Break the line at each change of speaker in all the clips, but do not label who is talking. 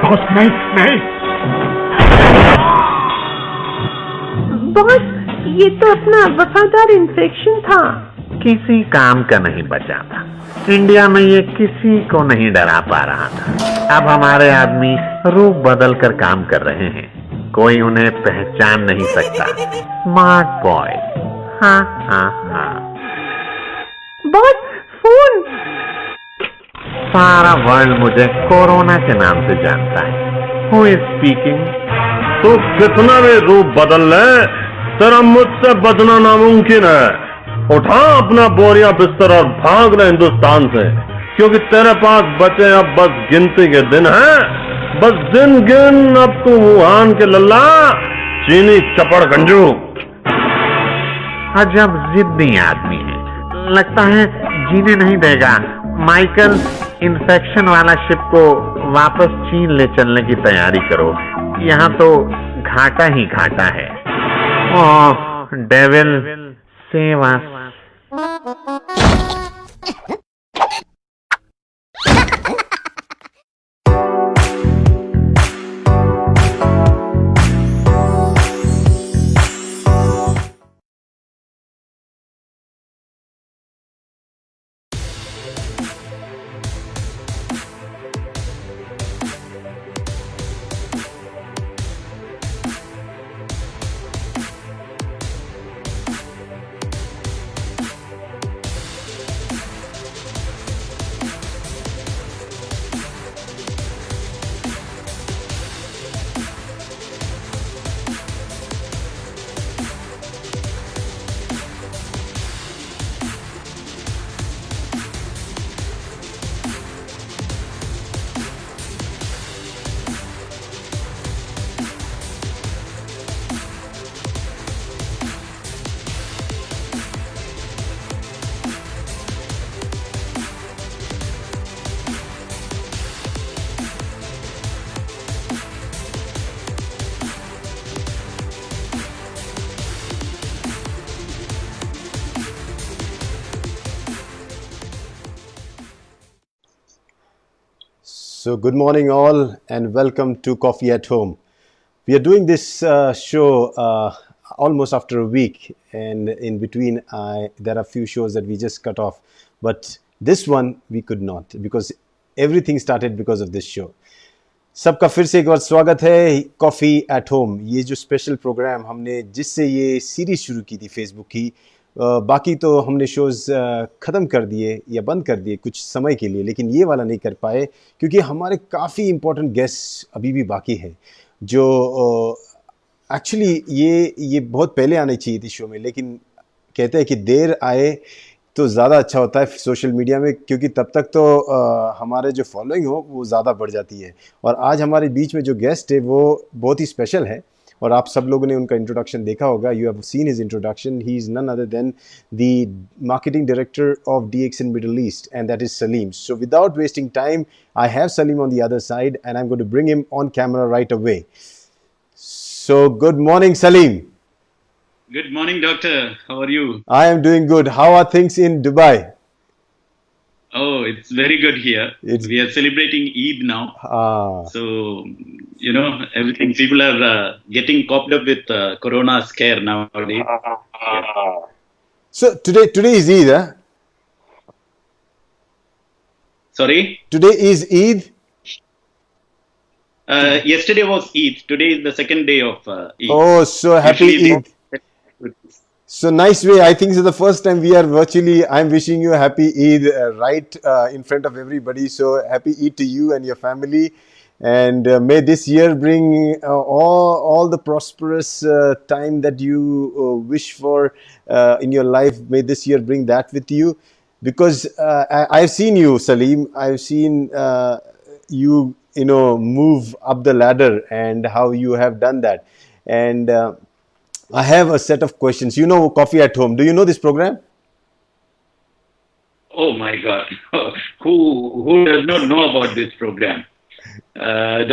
Boss नहीं।
Boss, ये तो अपना वफादार इन्फेक्शन था।
किसी काम का नहीं बचा था। इंडिया में ये किसी को नहीं डरा पा रहा था। अब हमारे आदमी रूप बदल कर काम कर रहे हैं। कोई उन्हें पहचान नहीं सकता। Smart boy. हाँ हाँ हाँ।
Boss, phone.
सारा वर्ल्ड मुझे कोरोना के नाम से जानता है। Who is speaking?
तो कितना भी रूप बदल ले, तेरा मुझसे बचना नामुमकिन है। उठा अपना बोरिया बिस्तर और भाग ले हिंदुस्तान से, क्योंकि तेरे पास बचे अब बस गिनती के दिन हैं। बस दिन गिन अब तू वुहान के लल्ला, चीनी चपड़ गंजू।
अजब जिद्दी आदमी है। लगता है जीने नहीं देगा। माइकल, इन्फेक्शन वाला शिप को वापस चीन ले चलने की तैयारी करो। यहाँ तो घाटा ही घाटा है। Oh devil, save us.
So good morning all and welcome to Coffee at Home. We are doing this show almost after a week, and in between there are a few shows that we just cut off, but this one we could not because everything started because of this show. सबका फिर से एक बार स्वागत है coffee at home. ये जो special programme हमने जिससे ये सीरीज शुरू की थी फेसबुक की, बाकी तो हमने शोज़ ख़त्म कर दिए या बंद कर दिए कुछ समय के लिए, लेकिन ये वाला नहीं कर पाए क्योंकि हमारे काफ़ी इम्पोर्टेंट गेस्ट अभी भी बाकी हैं जो एक्चुअली ये बहुत पहले आने चाहिए थी शो में, लेकिन कहते हैं कि देर आए तो ज़्यादा अच्छा होता है सोशल मीडिया में, क्योंकि तब तक तो हमारे जो फॉलोइंग हो वो ज़्यादा बढ़ जाती है। और आज हमारे बीच में जो गेस्ट है वो बहुत ही स्पेशल है और आप सब लोगों ने उनका इंट्रोडक्शन देखा होगा। You have seen his introduction. He is none other than the marketing director of DX in Middle East, and that is Salim. So without wasting time I have Salim on the other side and I am going to bring him on camera right away. So good morning Salim.
Good morning, doctor. How are you?
I am doing good. How are things in Dubai?
Oh, it's very good here. We are celebrating Eid now. So, you know, everything. People are getting caught up with Corona scare nowadays. Yeah.
So today is Eid, huh?
Sorry?
Today is Eid?
Yesterday was Eid. Today is the second day of Eid.
Oh, so happy Eid. So nice way. I think this is the first time we are virtually. I'm wishing you a happy Eid right in front of everybody. So happy Eid to you and your family, and may this year bring all the prosperous time that you wish for in your life. May this year bring that with you, because I've seen you, Saleem. I've seen you move up the ladder and how you have done that, and I have a set of questions. You know Coffee at Home. Do you know this program?
Oh my God. Who does not know about this program?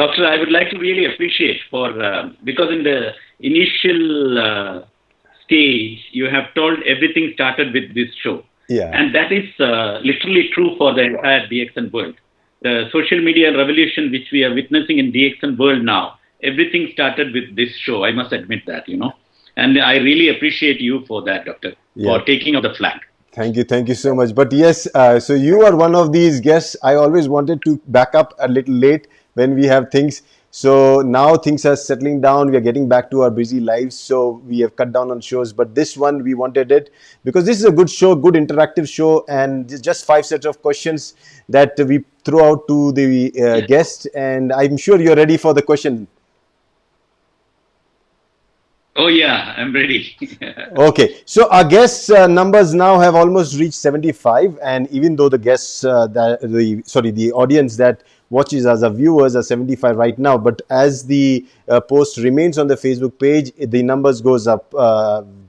Doctor, I would like to really appreciate because in the initial stage, you have told everything started with this show.
Yeah.
And that is literally true for the entire DXN world. the social media revolution which we are witnessing in DXN world now, everything started with this show. I must admit that, and I really appreciate you for that, Doctor,
Yeah.
for taking up the flag.
Thank you so much. But yes, so you are one of these guests. I always wanted to back up a little late when we have things. So now things are settling down. We are getting back to our busy lives. So we have cut down on shows. But this one, we wanted it because this is a good show, good interactive show. And just 5 sets of questions that we throw out to the guest. And I'm sure you're ready for the question.
Oh yeah, I'm ready.
Okay, so our guests numbers now have almost reached 75, and even though the guests, the audience that watches us, our viewers are 75 right now, but as the post remains on the Facebook page, the numbers goes up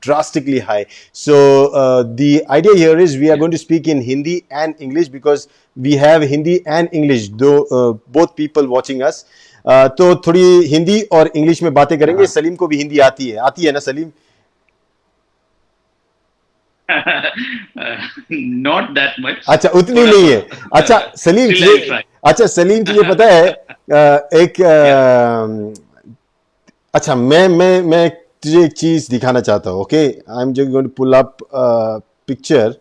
drastically high. So the idea here is we are going to speak in Hindi and English because we have Hindi and English, though both people watching us. तो थोड़ी हिंदी और English में बातें करेंगे. सलीम को भी हिंदी आती है ना सलीम?
Not that much.
अच्छा, उतनी नहीं है. अच्छा सलीम तुझे पता है अच्छा मैं तुझे एक चीज दिखाना चाहता हूँ. Okay, I am just going to pull up picture.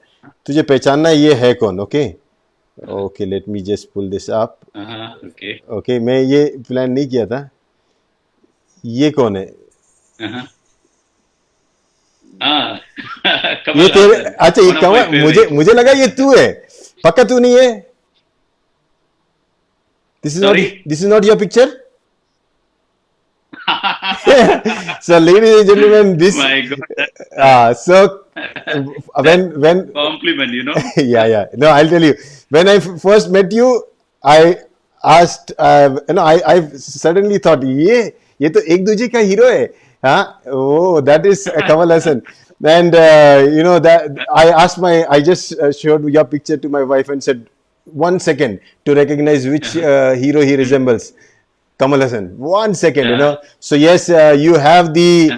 तुझे पहचानना ये है कौन? Okay, let me just pull this up. Okay, मैं ये प्लान नहीं किया था. ये कौन है? ये तेरे, अच्छा ये कमल, मुझे लगा ये तू है. पक्का तू नहीं है? This is not your picture. So ladies and gentlemen, this
my God,
so when
compliment,
yeah, no, I'll tell you, when I first met you, I asked, I suddenly thought ये तो एक दूजे का हीरो है. Oh, that is Kamal Hassan. And that I just showed your picture to my wife and said 1 second to recognize which hero he resembles. Kamal Hassan. 1 second, So yes, you have the,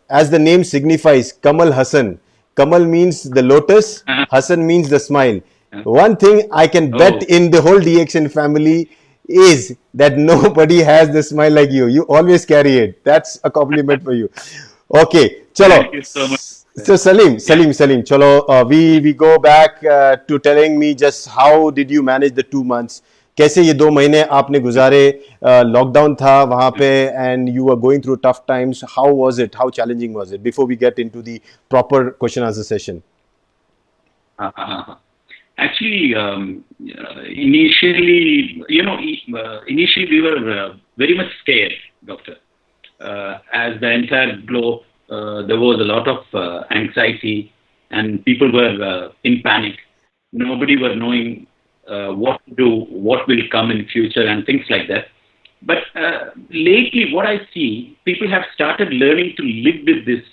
as the name signifies, Kamal Hassan. Kamal means the lotus, Hassan means the smile. One thing I can bet in the whole DXN family is that nobody has the smile like you. You always carry it. That's a compliment for you. Okay, chalo.
Thank you so much.
So Saleem, chalo, we go back to telling me just how did you manage the 2 months? कैसे ये 2 महीने आपने गुजारे? Lockdown था वहाँ पे and you were going through tough times. How was it? How challenging was it? Before we get into the proper question answer session.
Actually, initially, initially we were very much scared, Doctor. As the entire globe, there was a lot of anxiety and people were in panic. Nobody were knowing what to do, what will come in future and things like that. But lately what I see, people have started learning to live with this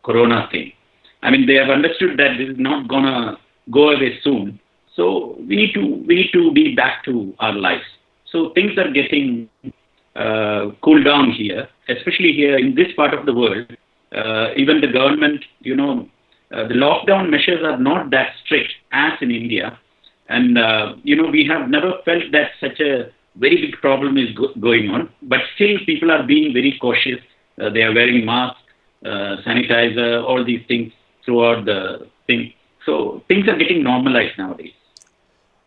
corona thing. I mean, they have understood that this is not gonna go away soon. So we need to be back to our lives. So things are getting cooled down here, especially here in this part of the world. Even the government, the lockdown measures are not that strict as in India. And, we have never felt that such a very big problem is going on. But still, people are being very cautious. They are wearing masks, sanitizer, all these things throughout the thing. So things are getting normalized nowadays.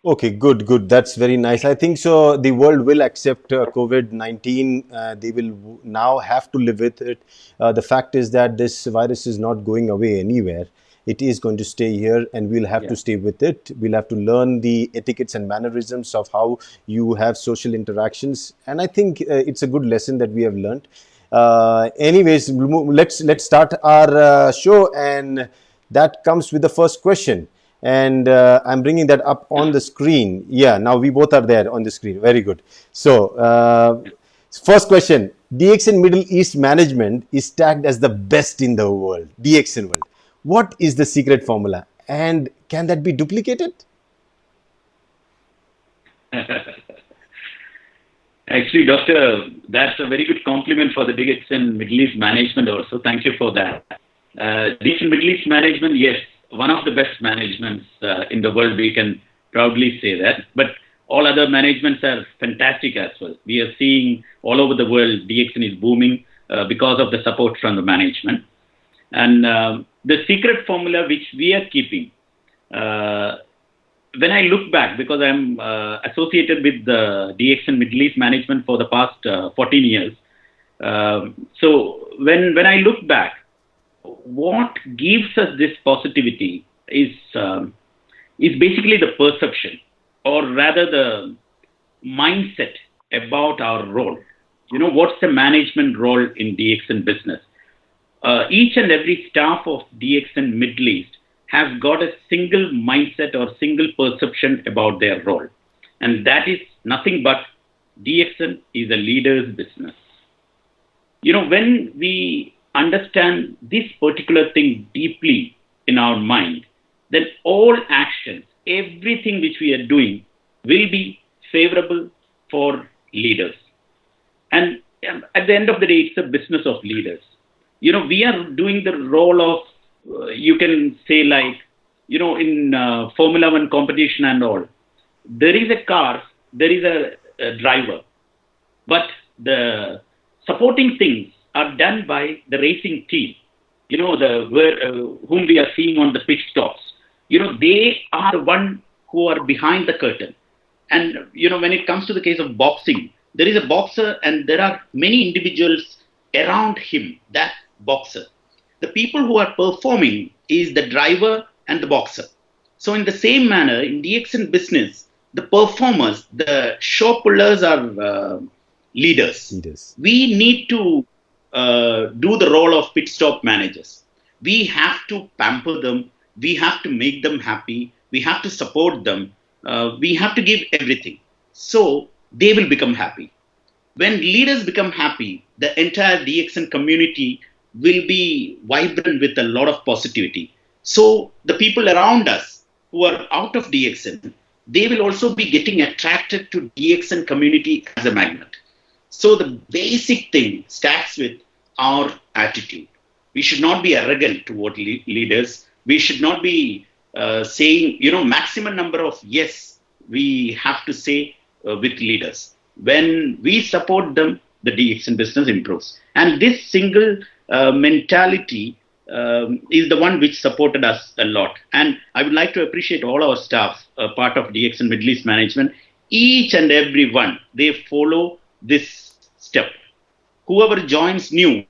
Okay, good. That's very nice. I think so. The world will accept COVID-19. They will now have to live with it. The fact is that this virus is not going away anywhere. It is going to stay here and we'll have to stay with it. We'll have to learn the etiquettes and mannerisms of how you have social interactions. And I think it's a good lesson that we have learned. Anyways, let's start our show, and that comes with the first question. And I'm bringing that up on the screen. Yeah, now we both are there on the screen. Very good. So, first question. DXN Middle East management is tagged as the best in the world, DXN world. What is the secret formula, and can that be duplicated?
Actually, Doctor, that's a very good compliment for the DXN Middle East management also. Thank you for that. DXN Middle East management, yes, one of the best managements in the world we can proudly say that. But all other managements are fantastic as well. We are seeing all over the world DXN is booming because of the support from the management. And the secret formula which we are keeping, when I look back, because I'm associated with the DXN Middle East management for the past 14 years. So when I look back, what gives us this positivity is basically the perception, or rather the mindset about our role. What's the management role in DXN business? Each and every staff of DXN Middle East has got a single mindset or single perception about their role. And that is nothing but DXN is a leader's business. When we understand this particular thing deeply in our mind, then all actions, everything which we are doing will be favorable for leaders. And at the end of the day, it's a business of leaders. We are doing the role of, you can say like, in Formula One competition and all, there is a car, there is a driver, but the supporting things are done by the racing team, whom we are seeing on the pit stops. They are the one who are behind the curtain. And, when it comes to the case of boxing, there is a boxer and there are many individuals around him, that boxer. The people who are performing is the driver and the boxer. So in the same manner, in DXN business, the performers, the show pullers are leaders. We need to do the role of pit stop managers. We have to pamper them. We have to make them happy. We have to support them. We have to give everything. So they will become happy. When leaders become happy, the entire DXN community will be vibrant with a lot of positivity. So the people around us who are out of DXN, they will also be getting attracted to DXN community as a magnet. So the basic thing starts with our attitude. We should not be arrogant toward leaders. We should not be saying, maximum number of yes we have to say with leaders. When we support them, the DXN business improves. And this single mentality is the one which supported us a lot. And I would like to appreciate all our staff, part of DXN Middle East management. Each and every one, they follow this step. Whoever joins new,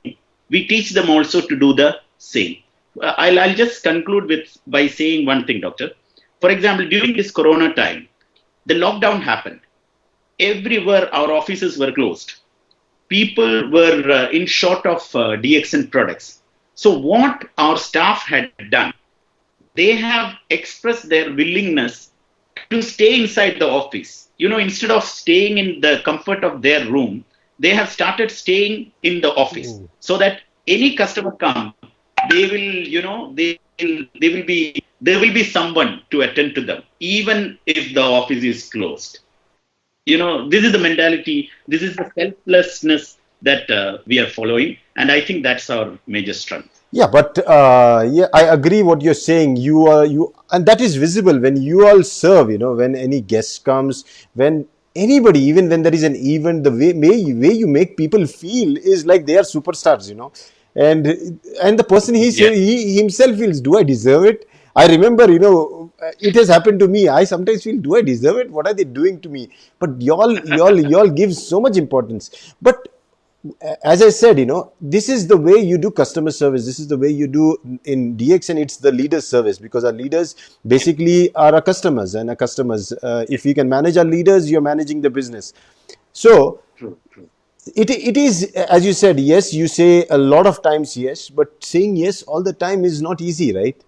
we teach them also to do the same. I'll just conclude by saying one thing, Doctor. For example, during this Corona time, the lockdown happened. Everywhere our offices were closed. People were in short of DXN products. So what our staff had done, they have expressed their willingness to stay inside the office. Instead of staying in the comfort of their room, they have started staying in the office. So that any customer come, there will be someone to attend to them, even if the office is closed. This is the mentality, this is the selflessness that we are following, and I think that's our major strength.
Yeah, but I agree what you're saying. And that is visible when you all serve. When any guest comes, when anybody, even when there is an event, the way you make people feel is like they are superstars. And the person he himself feels, do I deserve it? I remember, it has happened to me. I sometimes feel, do I deserve it? What are they doing to me? But y'all give so much importance. But as I said, this is the way you do customer service. This is the way you do in DXN. It's the leader's service, because our leaders basically are our customers, and our customers. If you can manage our leaders, you're managing the business. So
True.
it is, as you said, yes, you say a lot of times yes, but saying yes all the time is not easy, right?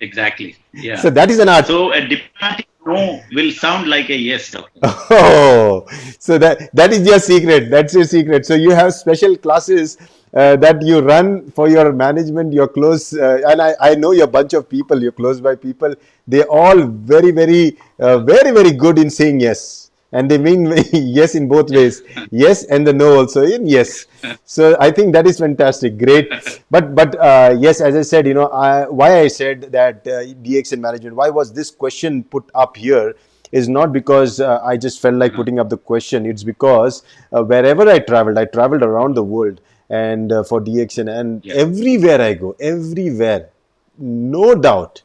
Exactly. Yeah.
So that is an art.
So a diplomatic no will sound like a yes, Doctor.
Oh, so that is your secret. That's your secret. So you have special classes that you run for your management, your close, and I know your bunch of people, your close by people. They're all very, very, very, very good in saying yes. and they mean yes in both ways. Yes, and the no also in yes. So I think that is fantastic, great. But yes, as I said, why I said that DX in management. Why was this question put up here? Is not because I just felt like putting up the question. It's because wherever I traveled around the world, and for DXN, and
Yeah.
everywhere I go, everywhere, no doubt,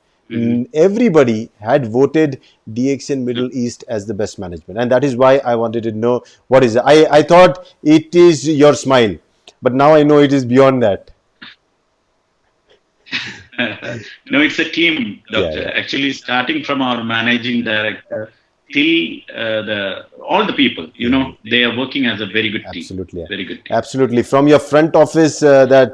everybody had voted DXN Middle East as the best management, and that is why I wanted to know what is it. I thought it is your smile, but now I know it is beyond that.
No, it's a team,
Yeah,
doctor.
yeah.
Actually, starting from our managing director till all the people, they are working as a very good team.
Absolutely,
Very good team.
absolutely. From your front office, that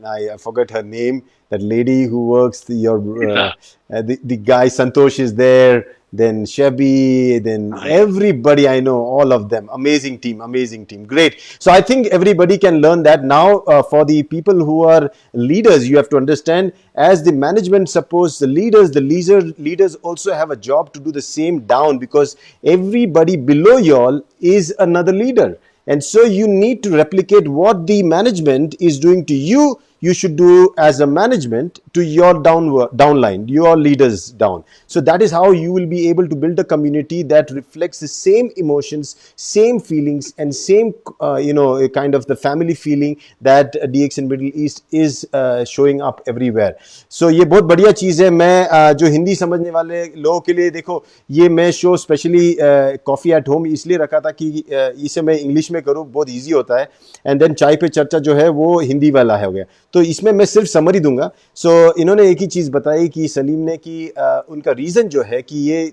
I forgot her name. That lady who works, the guy Santosh is there. Then Shebi, then
Ah, yeah.
everybody I know, all of them. Amazing team, amazing team. Great. So I think everybody can learn that now. For the people who are leaders, you have to understand, as the management, suppose the leaders also have a job to do the same down, because everybody below y'all is another leader. And so you need to replicate what the management is doing to you. You should do as a management to your downline, your leaders down. So that is how you will be able to build a community that reflects the same emotions, same feelings, and same kind of the family feeling that DX in Middle East is showing up everywhere. So ये बहुत बढ़िया चीज़ है. मैं जो हिंदी समझने वाले लोगों के लिए, देखो, ये मैं show specially coffee at home इसलिए रखा था कि इसे मैं इंग्लिश में करूँ, बहुत इजी होता है, एंड देन चाय पे चर्चा जो है वो हिंदी वाला है हो गया. तो इसमें मैं सिर्फ समरी दूंगा. सो इन्होंने एक ही चीज़ बताई कि सलीम ने, कि उनका रीज़न जो है कि ये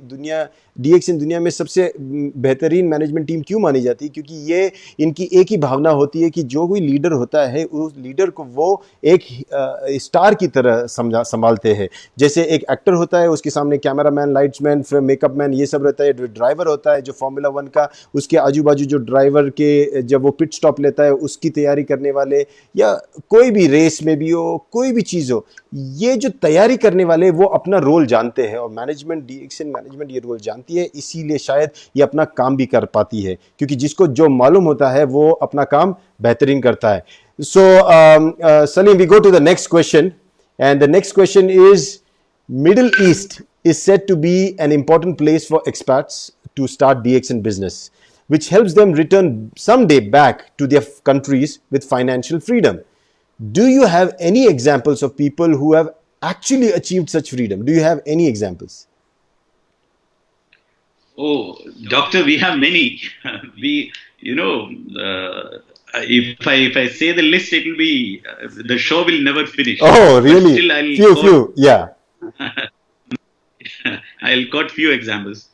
DXN दुनिया में सबसे बेहतरीन मैनेजमेंट टीम क्यों मानी जाती है, क्योंकि ये इनकी एक ही भावना होती है कि जो कोई लीडर होता है उस लीडर को वो एक स्टार की तरह संभालते हैं. जैसे एक एक्टर होता है, उसके सामने कैमरामैन, लाइट्समैन, फिर मेकअप मैन, ये सब रहता है. ड्राइवर होता है जो फॉर्मूला 1 का, उसके आजू बाजू जो ड्राइवर के जब वो पिट स्टॉप लेता है उसकी तैयारी करने वाले, या कोई भी रेस में भी हो, कोई भी चीज़ हो, ये जो तैयारी करने वाले वो अपना रोल जानते हैं. और मैनेजमेंट, DXN मैनेजमेंट ये रोल जानती है, इसीलिए शायद ये अपना काम भी कर पाती है, क्योंकि जिसको जो मालूम होता है वो अपना काम बेहतरीन करता है. सो Salim, we go to the next question, and the next question is, Middle East is said to be an important place for expats to start DXN business, which helps them return someday back to their countries with financial freedom. Do you have any examples of people who have actually achieved such freedom? Do you have any examples?
Oh, doctor, we have many. If I say the list, it will be the show will never finish.
Oh,
But
really?
still, I'll
Few, yeah.
I'll quote few examples.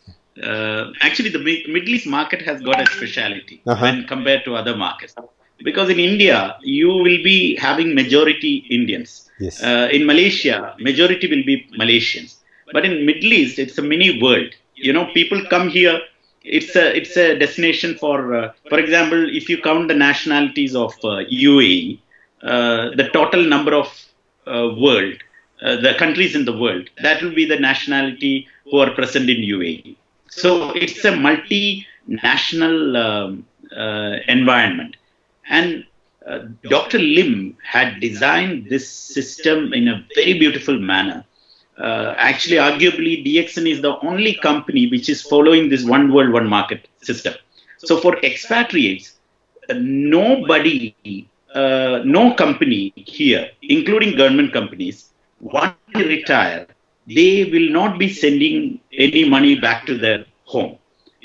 Actually, the Middle East market has got a speciality when compared to other markets. Because in India, you will be having majority Indians.
Yes.
In Malaysia, majority will be Malaysians. But in Middle East, it's a mini world. People come here. It's a destination for example, if you count the nationalities of UAE, the total number of the countries in the world, that will be the nationality who are present in UAE. So it's a multinational environment. And Dr. Lim had designed this system in a very beautiful manner. Actually, arguably, DXN is the only company which is following this one world, one market system. So for expatriates, nobody, no company here, including government companies, once they retire, they will not be sending any money back to their home.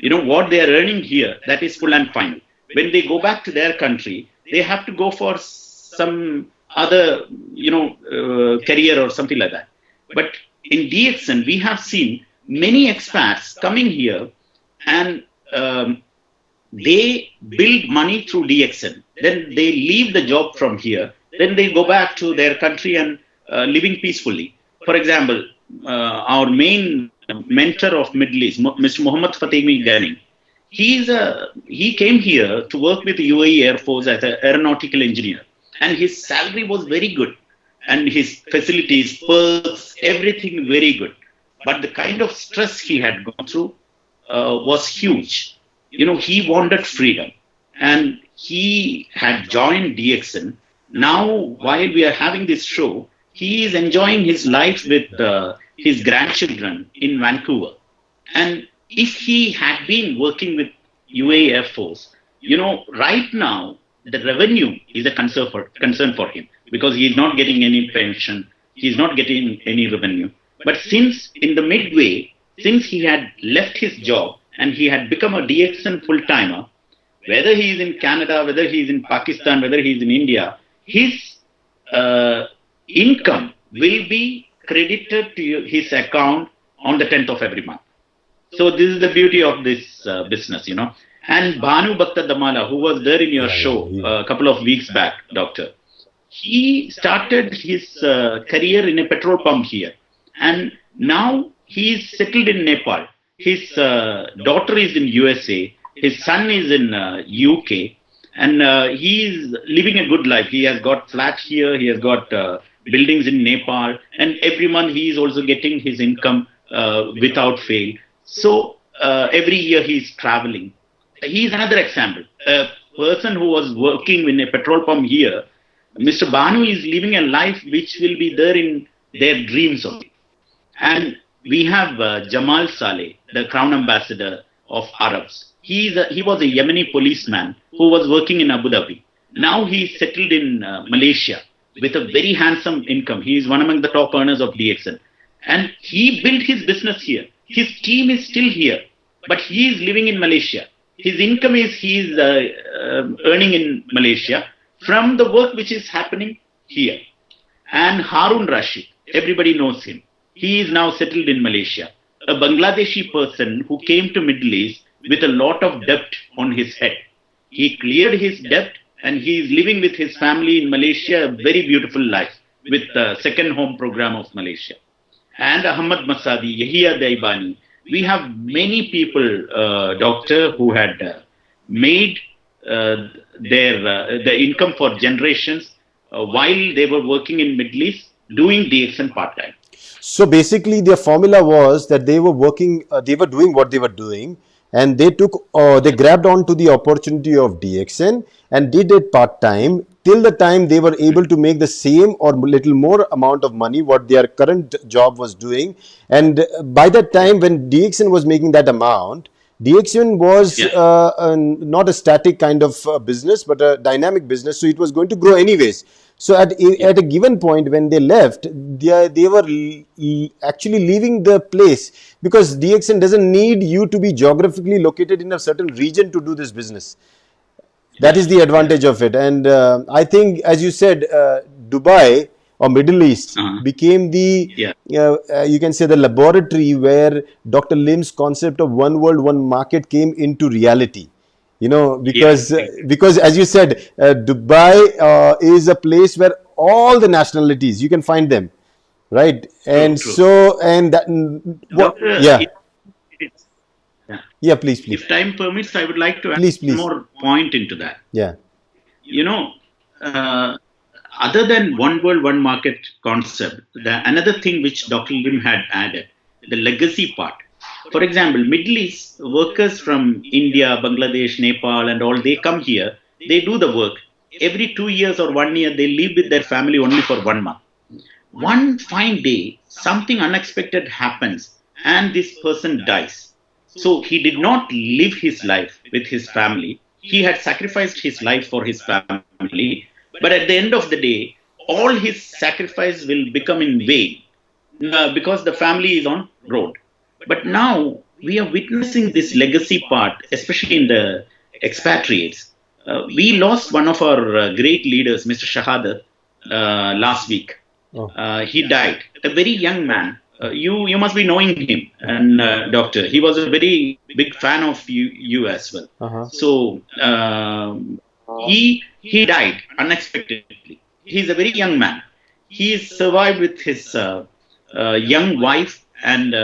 What they are earning here, that is full and final. When they go back to their country, they have to go for some other, career or something like that. But in DXN, we have seen many expats coming here and they build money through DXN. Then they leave the job from here. Then they go back to their country and living peacefully. For example, our main mentor of Middle East, Mr. Mohammed Fatemi Ghani, he came here to work with the UAE Air Force as an aeronautical engineer. And his salary was very good. And his facilities, perks, everything very good. But the kind of stress he had gone through, was huge. He wanted freedom, and he had joined DXN. Now, while we are having this show, he is enjoying his life with his grandchildren in Vancouver. And if he had been working with UAE Air Force, right now the revenue is a concern for him, because he is not getting any pension, he is not getting any revenue. But since in the midway, since he had left his job and he had become a DXN full timer, whether he is in Canada, whether he is in Pakistan, whether he is in India, his income will be credited to his account on the 10th of every month. So this is the beauty of this business, And Bhanu Bhakta Damala, who was there in your show a couple of weeks back, Doctor, he started his career in a petrol pump here. And now he is settled in Nepal. His daughter is in USA. His son is in UK. And he is living a good life. He has got flat here. He has got buildings in Nepal. And every month he is also getting his income without fail. So every year he is traveling. He is another example. A person who was working in a petrol pump here, Mr. Banu is living a life which will be there in their dreams only. And we have Jamal Saleh, the Crown Ambassador of Arabs. He was a Yemeni policeman who was working in Abu Dhabi. Now he is settled in Malaysia with a very handsome income. He is one among the top earners of DXN. And he built his business here. His team is still here, but he is living in Malaysia. His income is he is earning in Malaysia from the work which is happening here. And Harun Rashid, everybody knows him. He is now settled in Malaysia. A Bangladeshi person who came to Middle East with a lot of debt on his head. He cleared his debt and he is living with his family in Malaysia, a very beautiful life with the second home program of Malaysia. And Ahmad Masadi, Yahya Daibani. We have many people, Doctor, who had made the income for generations while they were working in Middle East, doing DXN part-time.
So basically their formula was that they were working, they were doing what they were doing, and they grabbed onto the opportunity of DXN and did it part-time till the time they were able to make the same or little more amount of money what their current job was doing. And by that time when DXN was making that amount, DXN was not a static kind of business, but a dynamic business. So it was going to grow anyways. So at a given point when they left, they were actually leaving the place, because DXN doesn't need you to be geographically located in a certain region to do this business. That is the advantage of it. And I think, as you said, Dubai or Middle East became the, you can say, the laboratory where Dr. Lim's concept of one world, one market came into reality. Because as you said, Dubai is a place where all the nationalities, you can find them, right? And
true.
So, and that, please.
If time permits, I would like to add
please.
more point into that.
Yeah.
Other than one world, one market concept, another thing which Dr. Lim had added, the legacy part. For example, Middle East workers from India, Bangladesh, Nepal and all, they come here, they do the work. Every 2 years or 1 year, they live with their family only for 1 month. One fine day, something unexpected happens and this person dies. So he did not live his life with his family. He had sacrificed his life for his family. But at the end of the day, all his sacrifice will become in vain because the family is on road. But now we are witnessing this legacy part, especially in the expatriates. We lost one of our great leaders, Mr. Shahadat, last week. He died. A very young man. You must be knowing him, and Doctor. He was a very big fan of you as well. So he died unexpectedly. He's a very young man. He survived with his young wife and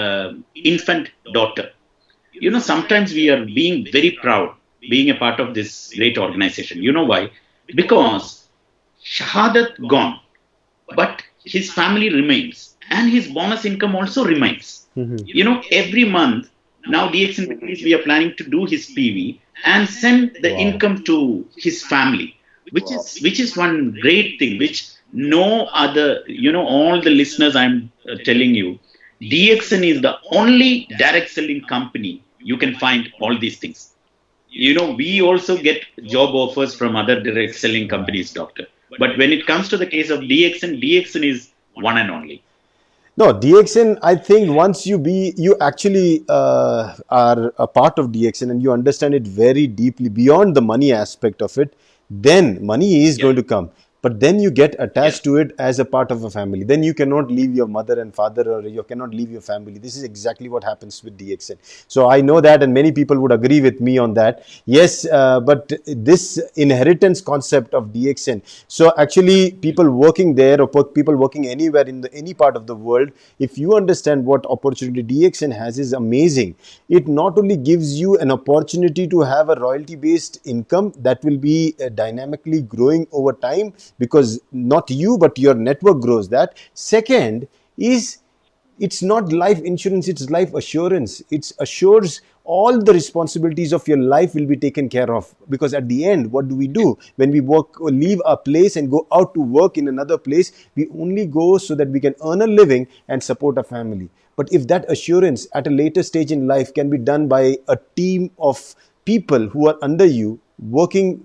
infant daughter. Sometimes we are being very proud being a part of this great organization. You know why? Because Shahadat gone, but his family remains and his bonus income also remains. Every month Now DXN Middle we are planning to do his PV and send the income to his family, which is one great thing, which no other, all the listeners I'm telling you, DXN is the only direct selling company you can find all these things. We also get job offers from other direct selling companies, doctor. But when it comes to the case of DXN is one and only.
No, DXN, I think once you actually are a part of DXN and you understand it very deeply beyond the money aspect of it, then money is going to come. But then you get attached to it as a part of a family. Then you cannot leave your mother and father, or you cannot leave your family. This is exactly what happens with DXN. So I know that, and many people would agree with me on that. Yes, but this inheritance concept of DXN. So actually, people working there or people working anywhere in any part of the world, if you understand what opportunity DXN has, is amazing. It not only gives you an opportunity to have a royalty based income that will be dynamically growing over time, because not you but your network grows that. Second is, it's not life insurance, it's life assurance. It assures all the responsibilities of your life will be taken care of, because at the end, what do we do when we work or leave a place and go out to work in another place? We only go so that we can earn a living and support a family. But if that assurance at a later stage in life can be done by a team of people who are under you working,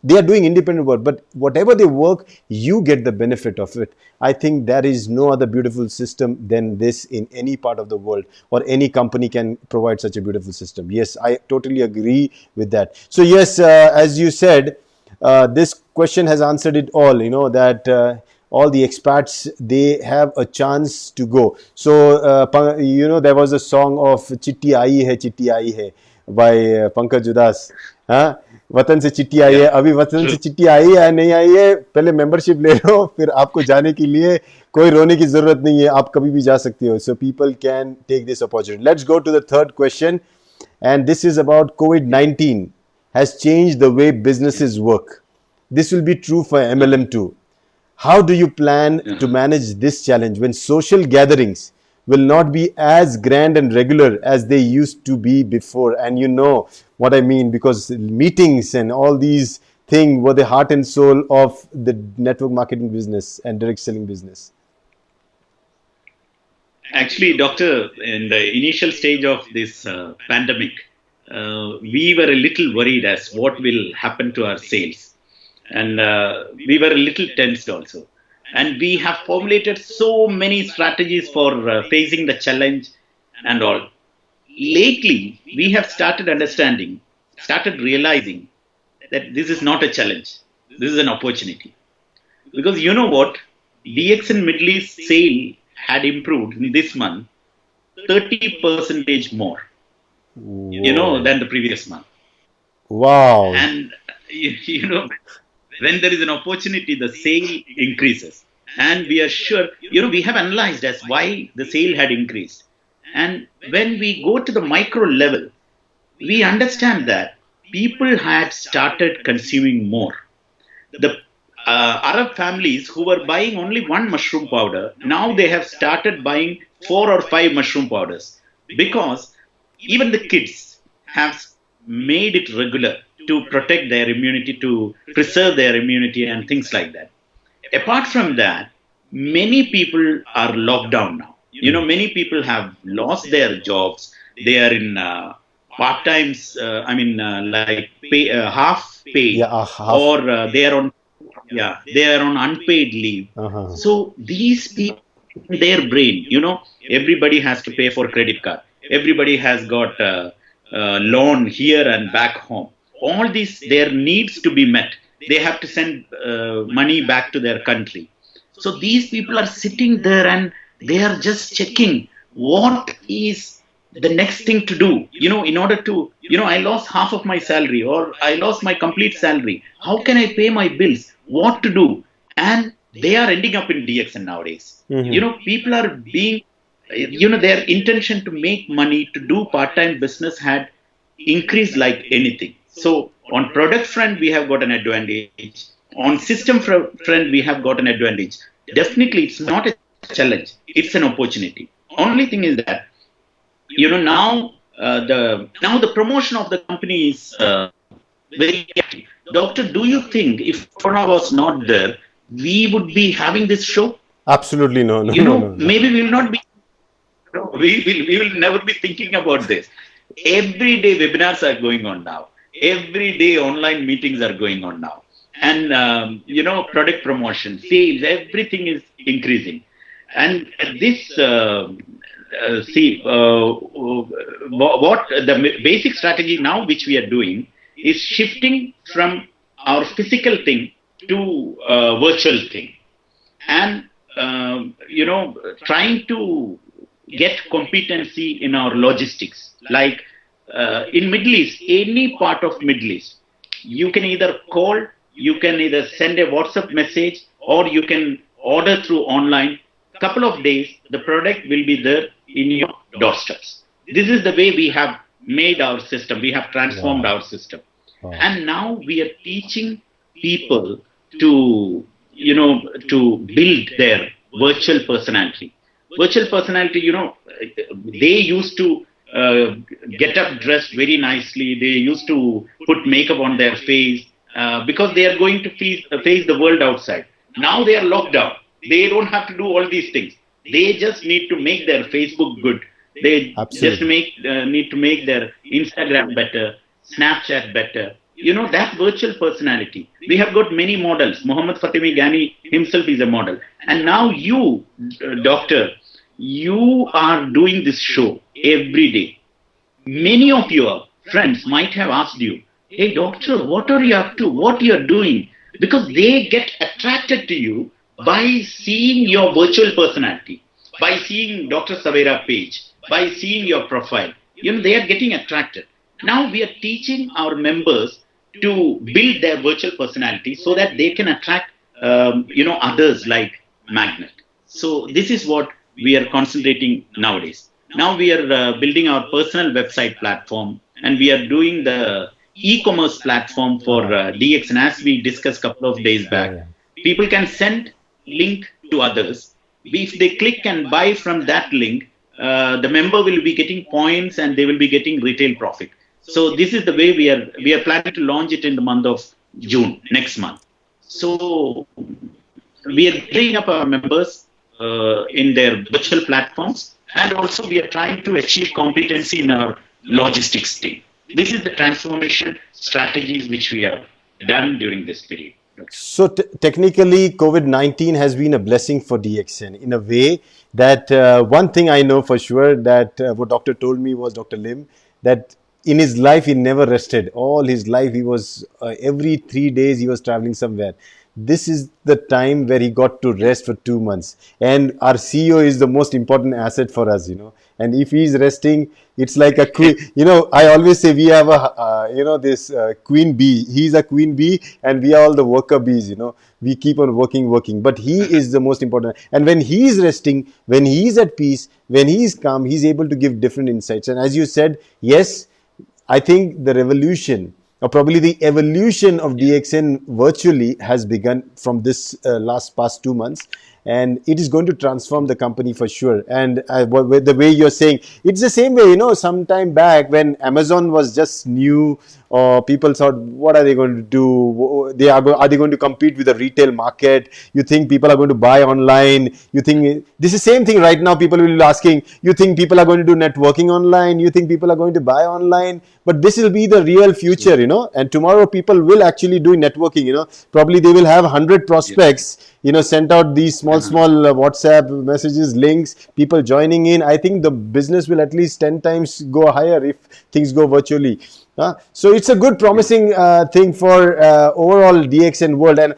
they are doing independent work, but whatever they work, you get the benefit of it. I think there is no other beautiful system than this in any part of the world, or any company can provide such a beautiful system. Yes, I totally agree with that. So yes, as you said, this question has answered it all, that all the expats, they have a chance to go. So there was a song of Chitti Aayi Hai by Pankaj Udas. हाँ, वतन से चिट्ठी आई है, अभी वतन से चिट्ठी आई है नहीं आई है, पहले मेंबरशिप ले लो, फिर आपको जाने के लिए कोई रोने की जरूरत नहीं है, आप कभी भी जा सकते हो. So people can take this opportunity. Let's go to the third question, and this is about COVID-19 has changed the way businesses work. This will be true for MLM too. How do you plan to manage this challenge when social gatherings will not be as grand and regular as they used to be before? And you know what I mean, because meetings and all these things were the heart and soul of the network marketing business and direct selling business.
Actually, doctor, in the initial stage of this pandemic, we were a little worried as what will happen to our sales. And we were a little tensed also. And we have formulated so many strategies for facing the challenge and all. Lately, we have started realizing that this is not a challenge. This is an opportunity. Because you know what? DXN Middle East sale had improved in this month 30% more, than the previous month.
Wow.
And, when there is an opportunity, the sale increases. And we are sure, we have analyzed as why the sale had increased. And when we go to the micro level, we understand that people had started consuming more. The Arab families who were buying only one mushroom powder, now they have started buying 4 or 5 mushroom powders, because even the kids have made it regular to protect their immunity, to preserve their immunity and things like that. Apart from that, many people are locked down now. Many people have lost their jobs. They are in part-times, like half pay, or they are on unpaid leave. So these people, their brain, everybody has to pay for credit card. Everybody has got loan here and back home. All these, their needs to be met. They have to send money back to their country. So these people are sitting there and they are just checking what is the next thing to do. In order to, I lost half of my salary, or I lost my complete salary. How can I pay my bills? What to do? And they are ending up in DXN nowadays. People are being, their intention to make money, to do part-time business had increased like anything. So on product front, we have got an advantage. On system front, we have got an advantage. Definitely, it's not a challenge. It's an opportunity. Only thing is that, now the promotion of the company is very active. Doctor, do you think if Corona was not there, we would be having this show?
Absolutely no, no, no, no, no.
Maybe we will not be. We will never be thinking about this. Every day webinars are going on now. Every day online meetings are going on now. And, product promotion, sales, everything is increasing. And this, what the basic strategy now which we are doing is shifting from our physical thing to virtual thing. And, trying to get competency in our logistics. Like in Middle East, any part of Middle East, you can either call, you can either send a WhatsApp message, or you can order through online. Couple of days, the product will be there in your doorsteps. This is the way we have made our system. We have transformed our system. And now we are teaching people to, to build their virtual personality. Virtual personality, they used to get up dressed very nicely. They used to put makeup on their face because they are going to face the world outside. Now they are locked down. They don't have to do all these things. They just need to make their Facebook good. They just need to make their Instagram better, Snapchat better. That virtual personality. We have got many models. Muhammad Fatemi Ghani himself is a model. And now you, doctor, you are doing this show every day. Many of your friends might have asked you, hey doctor, what are you up to? What you are doing? Because they get attracted to you by seeing your virtual personality, by seeing Dr. Savera page, by seeing your profile. They are getting attracted. Now we are teaching our members to build their virtual personality so that they can attract, others like magnet. So this is what we are concentrating nowadays. Now we are building our personal website platform, and we are doing the e-commerce platform for DX. And as we discussed a couple of days back, people can send link to others. If they click and buy from that link, the member will be getting points and they will be getting retail profit. So this is the way we are planning to launch it in the month of June, next month. So we are bringing up our members in their virtual platforms, and also we are trying to achieve competency in our logistics team. This is the transformation strategies which we have done during this period.
So technically, COVID-19 has been a blessing for DXN in a way that one thing I know for sure, that what doctor told me was, Dr. Lim, that in his life he never rested. All his life he was every 3 days he was traveling somewhere. This is the time where he got to rest for 2 months, and our CEO is the most important asset for us, and if he is resting, it's like a queen. I always say we have a this queen bee. He's a queen bee and we are all the worker bees. We keep on working, but he is the most important. And when he is resting, when he is at peace, when he is calm, he's able to give different insights. And as you said, yes, I think the revolution, or probably the evolution of DXN virtually has begun from this past 2 months, and it is going to transform the company for sure. And the way you're saying, it's the same way, some time back when Amazon was just new, or people thought, what are they going to do? Are they going to compete with the retail market? You think people are going to buy online? You think this is the same thing right now? People will be asking, you think people are going to do networking online? You think people are going to buy online? But this will be the real future, and tomorrow people will actually do networking, probably they will have 100 prospects, sent out these small WhatsApp messages, links, people joining in. I think the business will at least 10 times go higher if things go virtually. So it's a good promising thing for overall DXN world. And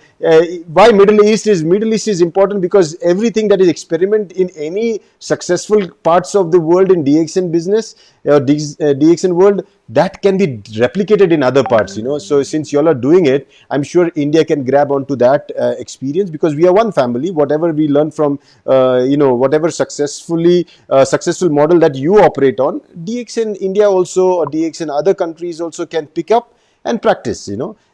why Middle East is important, because everything that is experiment in any successful parts of the world in DXN business, DXN world, that can be replicated in other parts, So since you all are doing it, I'm sure India can grab onto that experience, because we are one family. Whatever we learn from, whatever successful model that you operate on, DXN India also, or DXN other countries also can pick up and practice,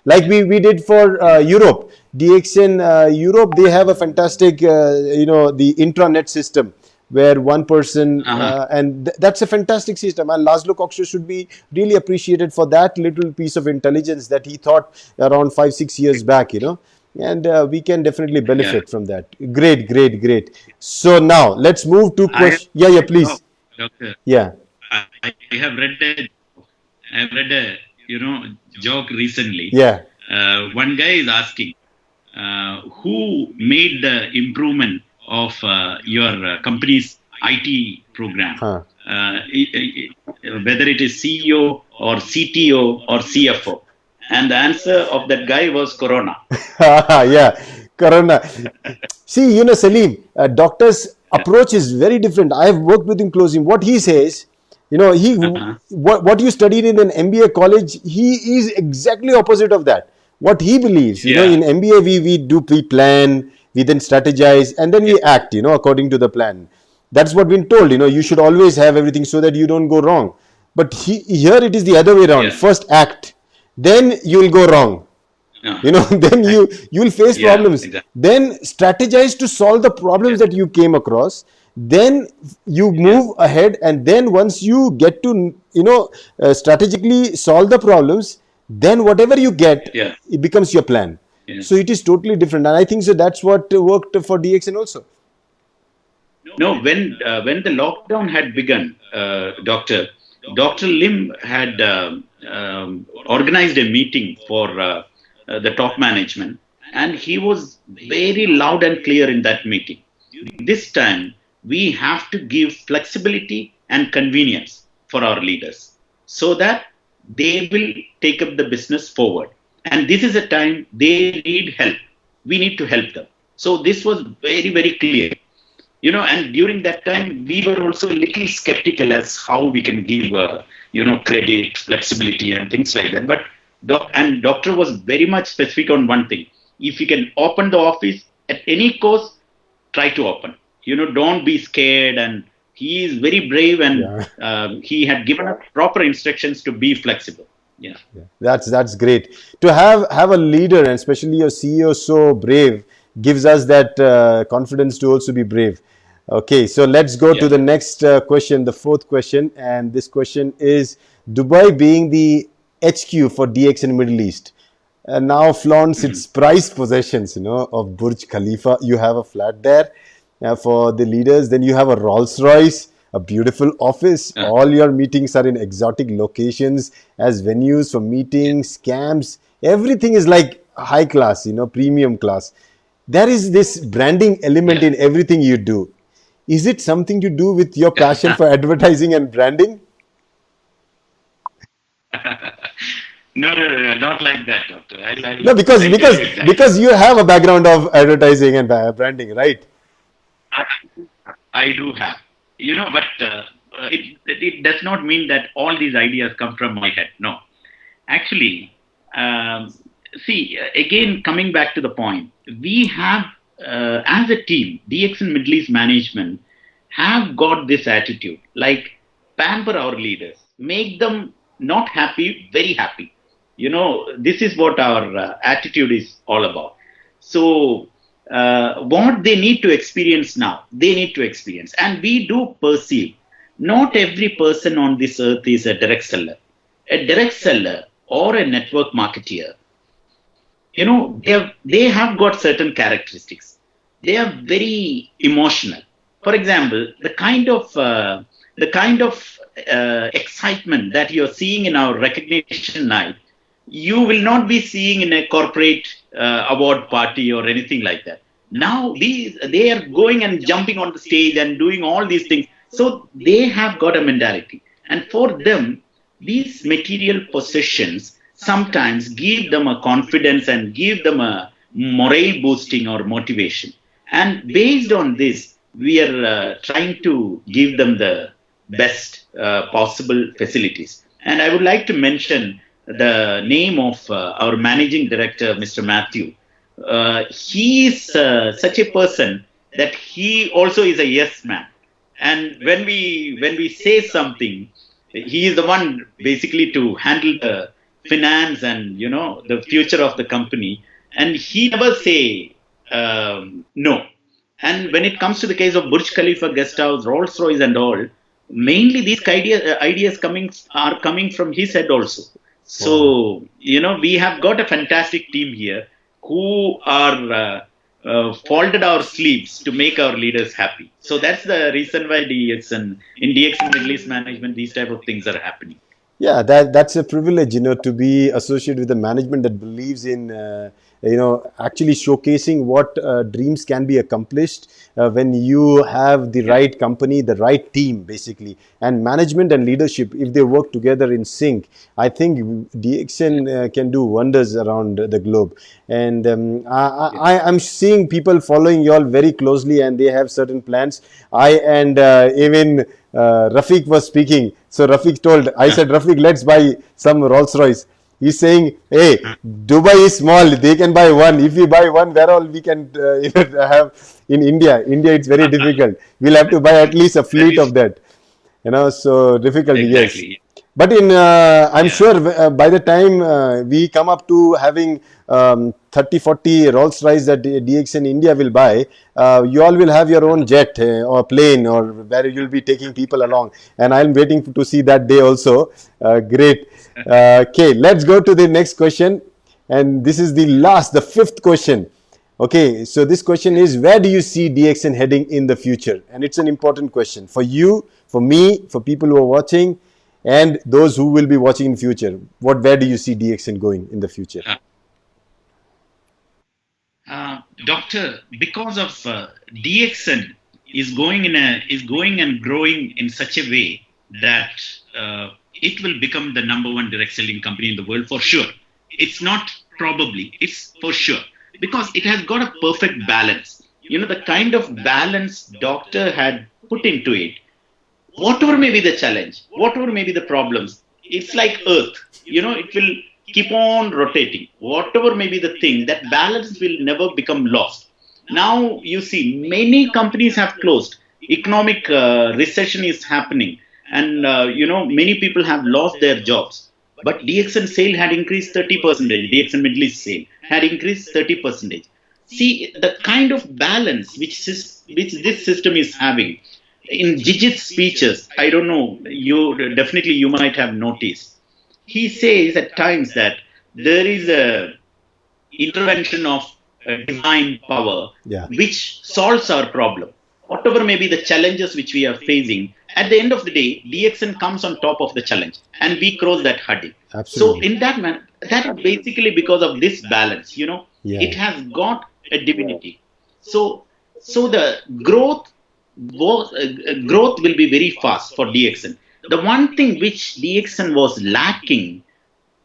like we did for Europe. DXN Europe, they have a fantastic, the intranet system. where one person,
Uh-huh.
and that's a fantastic system. And Laszlo Coxer should be really appreciated for that little piece of intelligence that he thought around 5 6 years back, and we can definitely
Yeah.
benefit from that. Great, great, great. So now let's move to
I have
question. Yeah, yeah,
oh,
please.
doctor.
Yeah.
I have read a joke recently.
Yeah.
One guy is asking, who made the improvement of your company's IT program,
Huh.
whether it is CEO or CTO or CFO, and the answer of that guy was Corona.
Yeah, Corona. See, Saleem, doctor's approach is very different. I have worked with him closely. What he says, he
Uh-huh.
what you studied in an MBA college, he is exactly opposite of that. What he believes,
Yeah,
in MBA we plan, we then strategize, and then
yeah,
we act, according to the plan. That's what we've been told. You should always have everything so that you don't go wrong. But here it is the other way around.
yeah.
First act, then you will go wrong.
Uh,
Then you will face
yeah,
problems,
exactly.
then strategize to solve the problems
Yeah,
that you came across, then you
yeah,
move ahead, and then once you get to strategically solve the problems, then whatever you get,
yeah,
it becomes your plan.
yeah.
So it is totally different, and I think so that's what worked for DXN also.
No, when the lockdown had begun, Doctor Lim had organized a meeting for the top management, and he was very loud and clear in that meeting. This time, we have to give flexibility and convenience for our leaders so that they will take up the business forward. And this is a time they need help. We need to help them. So this was very, very clear. And during that time, we were also a little skeptical as how we can give, credit, flexibility, and things like that. But doctor was very much specific on one thing: if you can open the office at any cost, try to open. Don't be scared. And he is very brave, and
Yeah.
he had given us proper instructions to be flexible. Yeah.
Yeah, that's great to have a leader, and especially a CEO so brave gives us that confidence to also be brave. Okay, so let's go to
Yeah.
the next question, the fourth question, and this question is: Dubai being the HQ for DX in Middle East, now flaunts its prized possessions, of Burj Khalifa. You have a flat there for the leaders. Then you have a Rolls Royce, a beautiful office.
Uh,
All your meetings are in exotic locations as venues for meetings, camps. Everything is like high class, premium class. There is this branding element
yeah.
in everything you do. Is it something to do with your passion for advertising and branding?
No, not like that, doctor.
No, because
I'll tell
because
you exactly.
because you have a background of advertising and branding, right?
I I do have, but it does not mean that all these ideas come from my head. No, actually, see, again, coming back to the point, we have, as a team, DX and Middle East management have got this attitude, like pamper our leaders, make them not happy, very happy. This is what our attitude is all about. So, what they need to experience now, they need to experience. And we do perceive not every person on this earth is a direct seller. A direct seller or a network marketeer, they have got certain characteristics. They are very emotional. For example, the kind of excitement that you're seeing in our recognition night, you will not be seeing in a corporate award party or anything like that. Now they are going and jumping on the stage and doing all these things. So they have got a mentality, and for them, these material possessions sometimes give them a confidence and give them a morale boosting or motivation. And based on this, we are trying to give them the best possible facilities. And I would like to mention the name of our managing director, Mr. Matthew. He is such a person that he also is a yes man. And when we say something, he is the one basically to handle the finance and the future of the company. And he never say no. And when it comes to the case of Burj Khalifa guest house, Rolls Royce, and all, mainly these ideas are coming from his head also.
Wow.
So we have got a fantastic team here who are folded our sleeves to make our leaders happy. So that's the reason why in DXN Middle East management these type of things are happening.
Yeah, that's a privilege, to be associated with a management that believes in, actually showcasing what dreams can be accomplished when you have the right company, the right team, basically, and management and leadership. If they work together in sync, I think DXN can do wonders around the globe. And I'm seeing people following you all very closely, and they have certain plans. Even Rafiq was speaking. So Rafiq told, I said, Rafiq, let's buy some Rolls Royce. He's saying, hey, Dubai is small. They can buy one. If we buy one, where all we can have in India? India, it's very difficult. We'll have to buy at least a
That
fleet
is
of that. So difficult, yes.
exactly.
But I'm
Yeah.
sure by the time we come up to having 30, 40 Rolls Royce that DXN India will buy, you all will have your own jet or plane, or where you'll be taking people along. And I'm waiting to see that day also. Great. Okay, let's go to the next question. And this is the fifth question. Okay, so this question is, where do you see DXN heading in the future? And it's an important question for you, for me, for people who are watching, and those who will be watching in future. Where do you see DXN going in the future?
Doctor, because of DXN is going and growing in such a way that it will become the number one direct selling company in the world for sure. It's not probably, it's for sure, because it has got a perfect balance. The kind of balance doctor had put into it, whatever may be the challenge, whatever may be the problems, it's like earth, it will keep on rotating. Whatever may be the thing, that balance will never become lost. Now you see many companies have closed, economic recession is happening, and many people have lost their jobs, but DXN sale had increased 30%. DXN Middle East sale had increased 30%. See the kind of balance which this system is having. In Jijit's speeches, I don't know, you might have noticed, he says at times that there is a intervention of divine power
Yeah,
which solves our problem. Whatever may be the challenges which we are facing, at the end of the day, DXN comes on top of the challenge and we cross that hurdle. So
absolutely.
in that man, that is basically because of this balance,
Yeah,
it has got a divinity. So the growth will be very fast for DXN. The one thing which DXN was lacking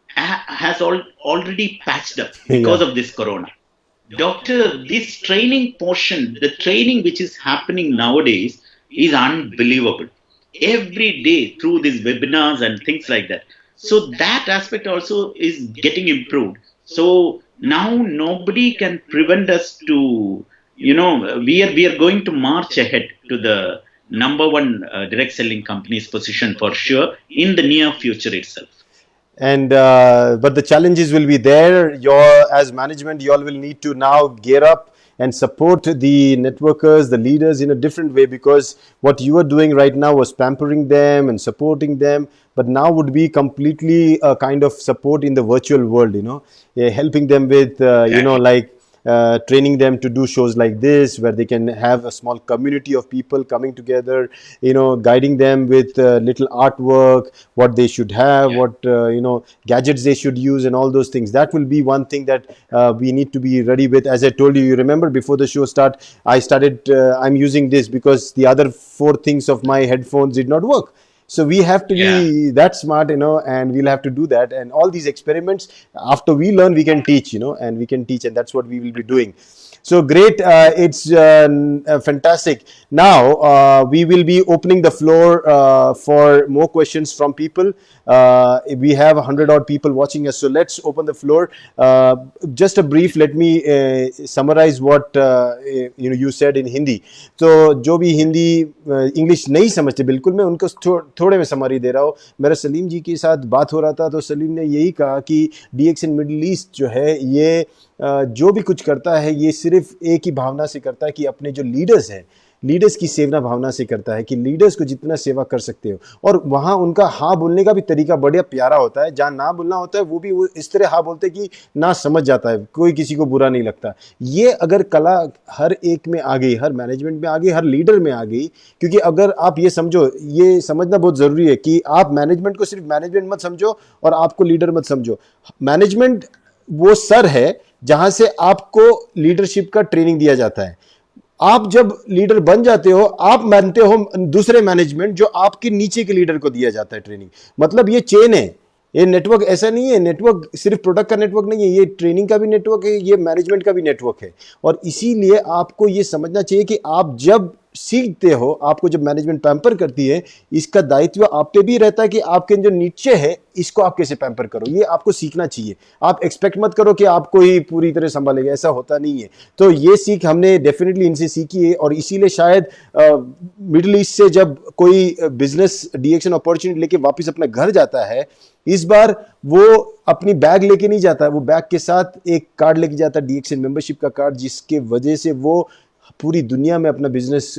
has already patched up because
yeah,
of this corona. Doctor, this training portion, the training which is happening nowadays is unbelievable. Every day through these webinars and things like that. So that aspect also is getting improved. So now nobody can prevent us to, we are going to march ahead to the number one direct selling company's position for sure in the near future itself.
and but the challenges will be there. As management, you all will need to now gear up and support the networkers, the leaders in a different way, because what you are doing right now was pampering them and supporting them, but now would be completely a kind of support in the virtual world, helping them with
Exactly.
like training them to do shows like this, where they can have a small community of people coming together, guiding them with little artwork, what they should have,
Yeah.
what gadgets they should use, and all those things. That will be one thing that we need to be ready with. As I told you, you remember before the show I'm using this because the other four things of my headphones did not work. So we have to
Yeah.
be that smart, and we'll have to do that. And all these experiments, after we learn, we can teach, and we can teach, and that's what we will be doing. So great. It's fantastic. Now we will be opening the floor for more questions from people. We have 100 odd people watching us. So let's open the floor. Just a brief, let me summarize what you said in Hindi. तो जो भी Hindi English नहीं समझते बिल्कुल, मैं उनको थोड़े में समरी दे रहा हूँ. मेरा सलीम जी के साथ बात हो रहा था, तो सलीम ने यही कहा कि DXN मिडिल ईस्ट जो है ये जो भी कुछ करता है ये सिर्फ एक ही भावना से करता है कि अपने जो लीडर्स हैं, लीडर्स की सेवा भावना से करता है कि लीडर्स को जितना सेवा कर सकते हो। और वहाँ उनका हाँ बोलने का भी तरीका बढ़िया प्यारा होता है। जहाँ ना बोलना होता है वो भी वो इस तरह हाँ बोलते हैं कि ना समझ जाता है, कोई किसी को बुरा नहीं लगता। ये अगर कला हर एक में आ गई, हर मैनेजमेंट में आ गई, हर लीडर में आ गई, क्योंकि अगर आप ये समझो, ये समझना बहुत ज़रूरी है कि आप मैनेजमेंट को सिर्फ मैनेजमेंट मत समझो और आपको लीडर मत समझो। मैनेजमेंट वो सर है जहाँ से आपको लीडरशिप का ट्रेनिंग दिया जाता है। आप जब लीडर बन जाते हो, आप मानते हो दूसरे मैनेजमेंट जो आपके नीचे के लीडर को दिया जाता है ट्रेनिंग। मतलब ये चेन है, ये नेटवर्क ऐसा नहीं है। नेटवर्क सिर्फ प्रोडक्ट का नेटवर्क नहीं है, ये ट्रेनिंग का भी नेटवर्क है, ये मैनेजमेंट का भी नेटवर्क है। और इसीलिए आपको ये समझना चाहिए कि आप जब सीखते हो, आपको जब मैनेजमेंट पैम्पर करती है, इसका दायित्व आप पे भी रहता है कि आपके जो नीचे है इसको आप कैसे पैम्पर करो। ये आपको सीखना चाहिए। आप एक्सपेक्ट मत करो कि आपको ही पूरी तरह संभालेगा, ऐसा होता नहीं है। तो ये सीख हमने डेफिनेटली इनसे सीखी है। और इसीलिए शायद मिडिल ईस्ट से जब कोई बिजनेस डीएक्शन अपॉर्चुनिटी लेके वापस अपने घर जाता है, इस बार वो अपनी बैग लेके नहीं जाता है, वो बैग के साथ एक कार्ड लेके जाता है, डीएक्शन मेंबरशिप का कार्ड, जिसके वजह से वो पूरी दुनिया में अपना बिजनेस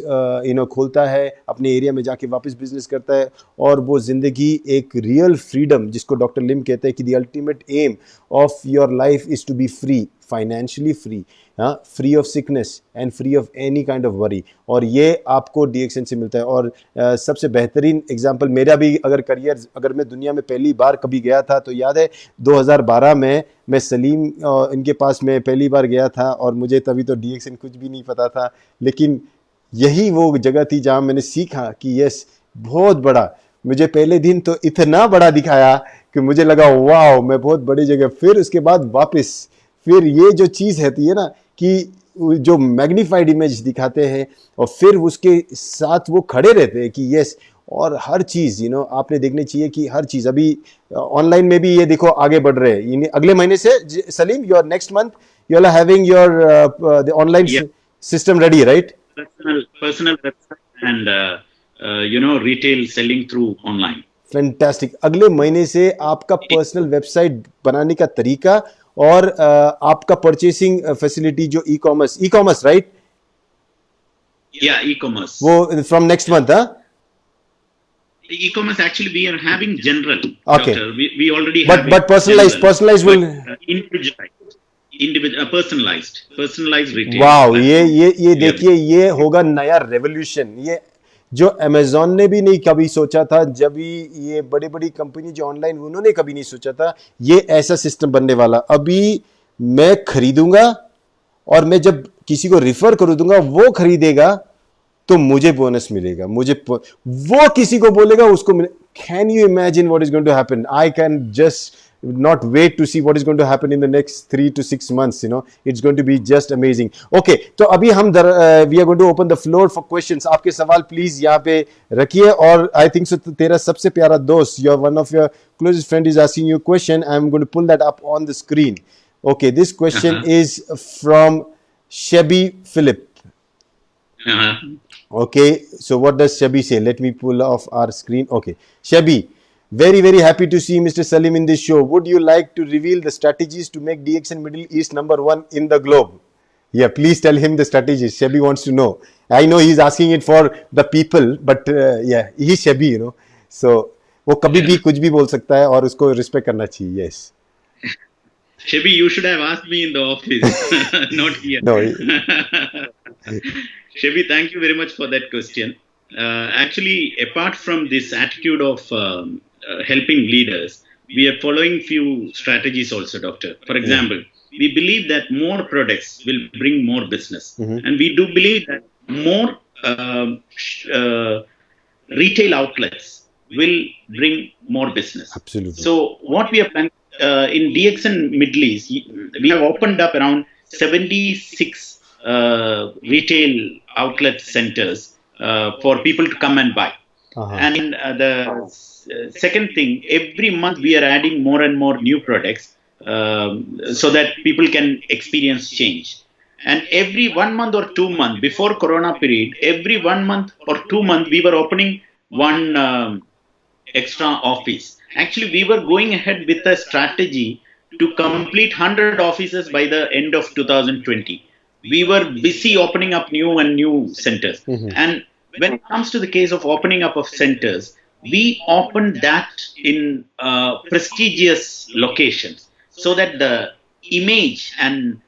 खोलता है, अपने एरिया में जाके वापस बिजनेस करता है। और वो जिंदगी एक रियल फ्रीडम, जिसको डॉक्टर लिम कहते हैं कि the ultimate aim of your life is to be free, financially free, free of sickness and free of any kind of worry. और ये आपको डीएक्शन से मिलता है। और सबसे बेहतरीन एग्जांपल मेरा भी, अगर मैं दुनिया में पहली बार कभी गया था तो याद है 2012 में मैं सलीम इनके पास में पहली बार गया था। और मुझे तभी तो डीएक्शन कुछ भी नहीं पता था, लेकिन यही वो जगह थी जहाँ मैंने सीखा कि यस, बहुत बड़ा। मुझे पहले दिन तो इतना बड़ा दिखाया कि मुझे लगा वाह, मैं बहुत बड़ी जगह। फिर उसके बाद वापस फिर ये जो चीज़ रहती है ना कि जो मैग्नीफाइड इमेज दिखाते हैं और फिर उसके साथ वो खड़े रहते हैं कि यस। और हर चीज़ आपने देखनी चाहिए कि हर चीज़ अभी ऑनलाइन में भी ये देखो आगे बढ़ रहे हैं। अगले महीने से Salim, your next month you are having your the online system ready, right?
Personal website and retail selling through online.
Fantastic. अगले महीने से आपका पर्सनल वेबसाइट बनाने का तरीका और आपका परचेसिंग फैसिलिटी जो e commerce right?
Yeah, e-commerce.
वो फ्रॉम नेक्स्ट मंथ, हाँ?
E-commerce actually we are having general.
Okay.
Doctor. We already have.
But personalized will.
Individual, personalized retail.
Wow, ये देखिए, ये होगा नया रेवोल्यूशन। ये जो अमेजोन ने भी नहीं कभी सोचा था, जब भी ये बड़ी बड़ी कंपनी जो ऑनलाइन, उन्होंने कभी नहीं सोचा था ये ऐसा सिस्टम बनने वाला। अभी मैं खरीदूंगा और मैं जब किसी को रिफर कर दूंगा, वो खरीदेगा तो मुझे बोनस मिलेगा, वो किसी को बोलेगा उसको मिले। Can you imagine what is going to happen? I can just not wait to see what is going to happen in the next 3 to 6 months. It's going to be just amazing. Okay, तो अभी हम we are going to open the floor for questions. आपके सवाल please यहाँ पे रखिए। और I think so तेरा सबसे प्यारा दोस्त, one of your closest friend is asking you a question. I'm going to pull that up on the screen. Okay, this question is from Shebi Philip. Okay, so what does Shebi say? Let me pull off our screen. Okay, Shebi, very, very happy to see Mr. Saleem in this show. Would you like to reveal the strategies to make DXN Middle East #1 in the globe? Yeah, please tell him the strategies. Shebi wants to know. I know he's asking it for the people, but yeah, he's Shebi, So, वो कभी भी कुछ भी बोल सकता है और उसको रिस्पेक्ट करना चाहिए. Yes.
Shebi, you should have asked me in the office, not here.
No.
Shebi, thank you very much for that question. Actually, apart from this attitude of helping leaders, we are following few strategies also, Doctor. For example, we believe that more products will bring more business. And we do believe that more retail outlets will bring more business.
Absolutely.
So what we have done in DXN Middle East, we have opened up around 76 retail outlet centers for people to come and buy. And the second thing, every month we are adding more and more new products so that people can experience change. And every 1 month or 2 months before Corona period, every 1 month or 2 months we were opening one extra office. Actually, we were going ahead with a strategy to complete 100 offices by the end of 2020. We were busy opening up new centers. And when it comes to the case of opening up of centers, we opened that in prestigious locations so that the image and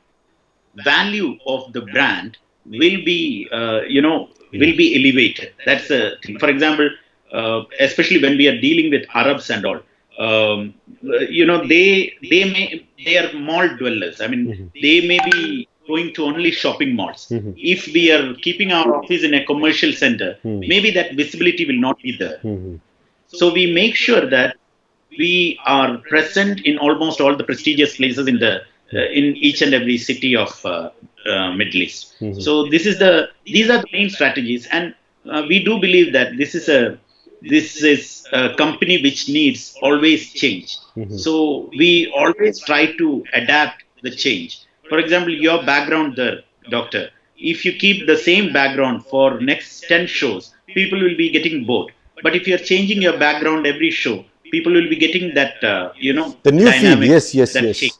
value of the brand will be, will be elevated. That's the thing. For example, especially when we are dealing with Arabs and all, they are mall dwellers. I mean, they may be going to only shopping malls. If we are keeping our office in a commercial center, maybe that visibility will not be there. So we make sure that we are present in almost all the prestigious places in each and every city of Middle East. So these are the main strategies, and we do believe that this is a company which needs always change. So we always try to adapt the change. For example, your background there, doctor, if you keep the same background for next 10 shows, people will be getting bored. But if you're changing your background every show, people will be getting that,
the new
dynamic,
feed. Yes.
change.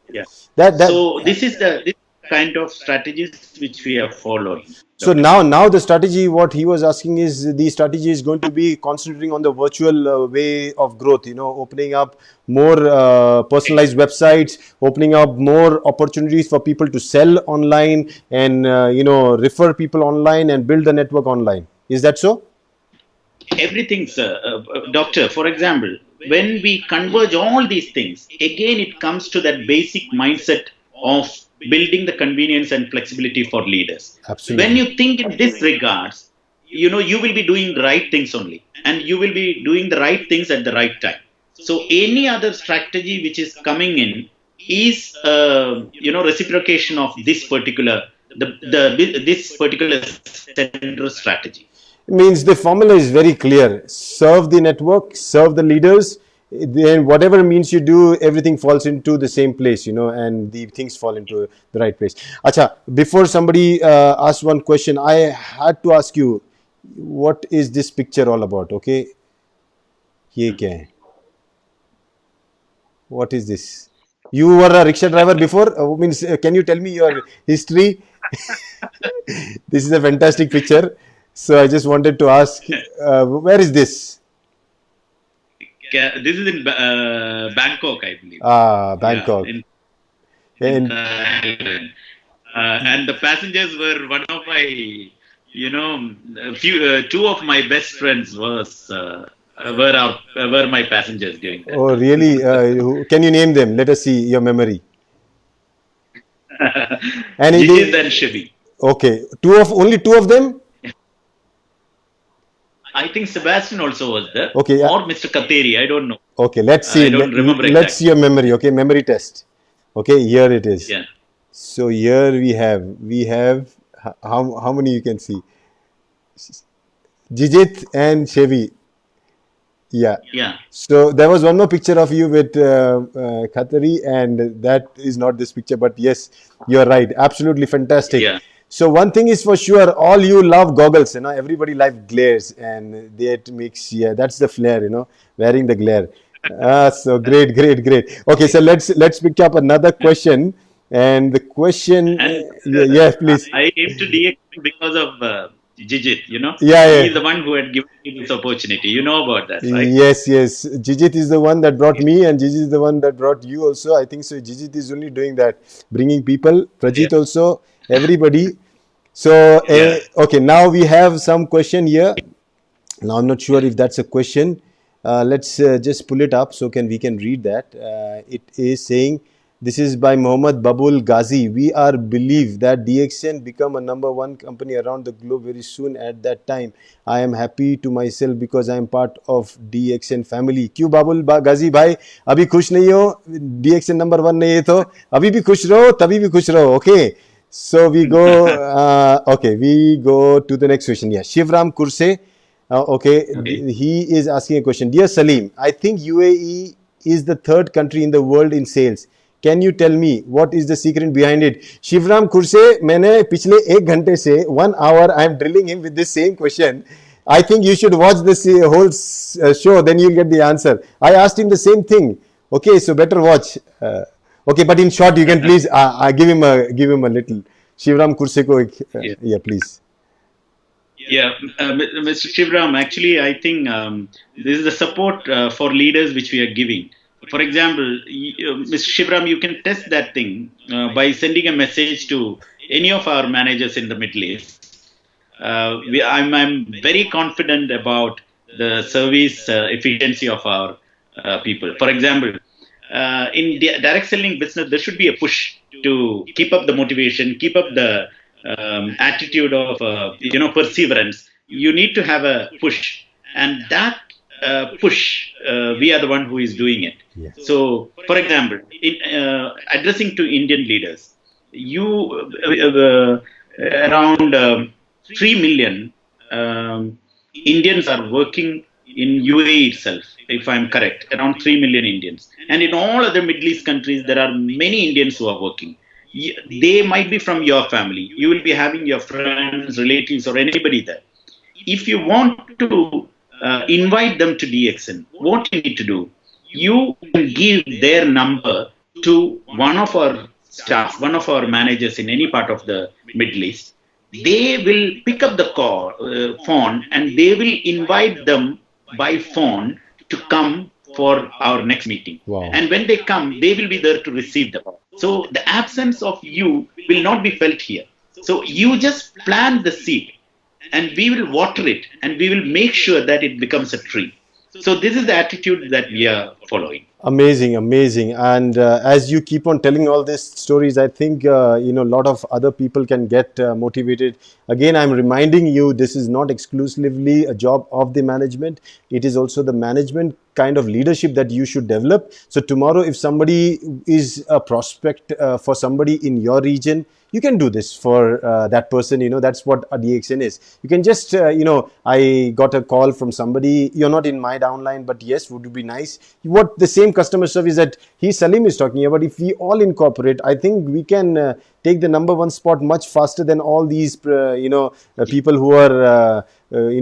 Yeah.
That
So this is the kind of strategies which we are following.
So now the strategy, what he was asking is, the strategy is going to be concentrating on the virtual way of growth, opening up more personalized websites, opening up more opportunities for people to sell online and, refer people online and build the network online. Is that so?
Everything, sir. Doctor, for example, when we converge all these things, again it comes to that basic mindset of building the convenience and flexibility for leaders.
Absolutely.
When you think in this regards, you will be doing the right things only, and you will be doing the right things at the right time. So any other strategy which is coming in is reciprocation of this particular center strategy.
Means the formula is very clear: serve the network, serve the leaders. Then whatever means you do, everything falls into the same place, and the things fall into the right place. Acha, before somebody asked one question, I had to ask you, what is this picture all about? Okay, ye kya hai? What is this? You were a rickshaw driver before. Can you tell me your history? This is a fantastic picture. So I just wanted to ask, where is this?
This is in Bangkok, I believe.
Bangkok.
And the passengers were one of my, two of my best friends were my passengers during that.
Oh, really? Can you name them? Let us see your memory. And
Jijit and Shivi.
Okay, only two of them.
I think Sebastian also was there.
Okay,
or Mr. Kateri, I don't know.
Okay, let's see.
I don't remember
exactly. Let's see your memory. Okay, memory test. Okay, here it is.
Yeah.
So here we have how many you can see? Jijit and Chevy. Yeah.
Yeah.
So there was one more picture of you with Khatari, and that is not this picture, but yes, you're right. Absolutely fantastic.
Yeah.
So one thing is for sure, all you love goggles, everybody likes glares, and that makes, that's the flair, wearing the glare. So great. Okay, so let's pick up another question. And the question, please.
I came to DX because of Jijit,
Yeah.
He's the one who had given me this opportunity. You know about that, right?
Yes. Jijit is the one that brought me, and Jijit is the one that brought you also. I think so. Jijit is only doing that, bringing people. Prajit also, everybody. So, okay, now we have some question here. Now, I'm not sure if that's a question. Let's just pull it up so we can read that. It is saying, this is by Mohammad Babul Ghazi. We are believe that DXN become a #1 company around the globe very soon. At that time, I am happy to myself because I am part of DXN family. क्यों बाबुल गाजी भाई अभी खुश नहीं हो? DXN #1 नहीं है तो अभी भी खुश रहो, तभी भी खुश रहो. Okay. So we go, we go to the next question. Yeah, Shivram Kurse. Okay, he is asking a question. Dear Saleem, I think UAE is the 3rd country in the world in sales. Can you tell me what is the secret behind it? Shivram Kurse, मैंने पिछले 1 घंटे से 1 hour I am drilling him with this same question. I think you should watch this whole show, then you'll get the answer. I asked him the same thing. Okay, so better watch. Okay, but in short, you can please give him a little. Shivram Kurseko,
Yeah.
yeah, please.
Yeah, Mr. Shivram, actually, I think this is the support for leaders which we are giving. For example, Mr. Shivram, you can test that thing by sending a message to any of our managers in the Middle East. I'm very confident about the service efficiency of our people. For example, in direct selling business, there should be a push to keep up the motivation, keep up the attitude of perseverance. You need to have a push, and that push, we are the one who is doing it.
Yes.
So, for example, in addressing to Indian leaders, you around 3 million Indians are working in UAE itself, if I'm correct, around 3 million Indians. And in all other Middle East countries, there are many Indians who are working. They might be from your family. You will be having your friends, relatives, or anybody there. If you want to invite them to DXN, what you need to do, you can give their number to one of our staff, one of our managers in any part of the Middle East. They will pick up the phone, and they will invite them by phone to come for our next meeting.
Wow.
And when they come, they will be there to receive them. So the absence of you will not be felt here. So you just plant the seed, and we will water it, and we will make sure that it becomes a tree. So this is the attitude that we are following.
Amazing, amazing. And as you keep on telling all these stories, I think a lot of other people can get motivated. Again, I'm reminding you, this is not exclusively a job of the management. It is also the management kind of leadership that you should develop. So tomorrow, if somebody is a prospect for somebody in your region, you can do this for that person. That's what a DXN is. You can just, I got a call from somebody. You're not in my downline, but yes, would it be nice? What the same customer service that Saleem is talking about, if we all incorporate, I think we can take the number one spot much faster than all these, people who are,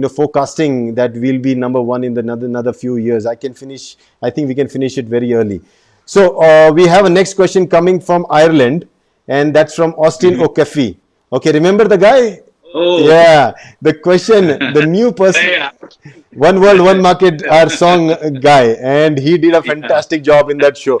forecasting that we'll be number one in another few years. I think we can finish it very early. So we have a next question coming from Ireland. And that's from Austin O'Keefe. Okay, remember the guy?
Oh.
Yeah, the question, the new person, One World, One Market, our song guy. And he did a fantastic job in that show.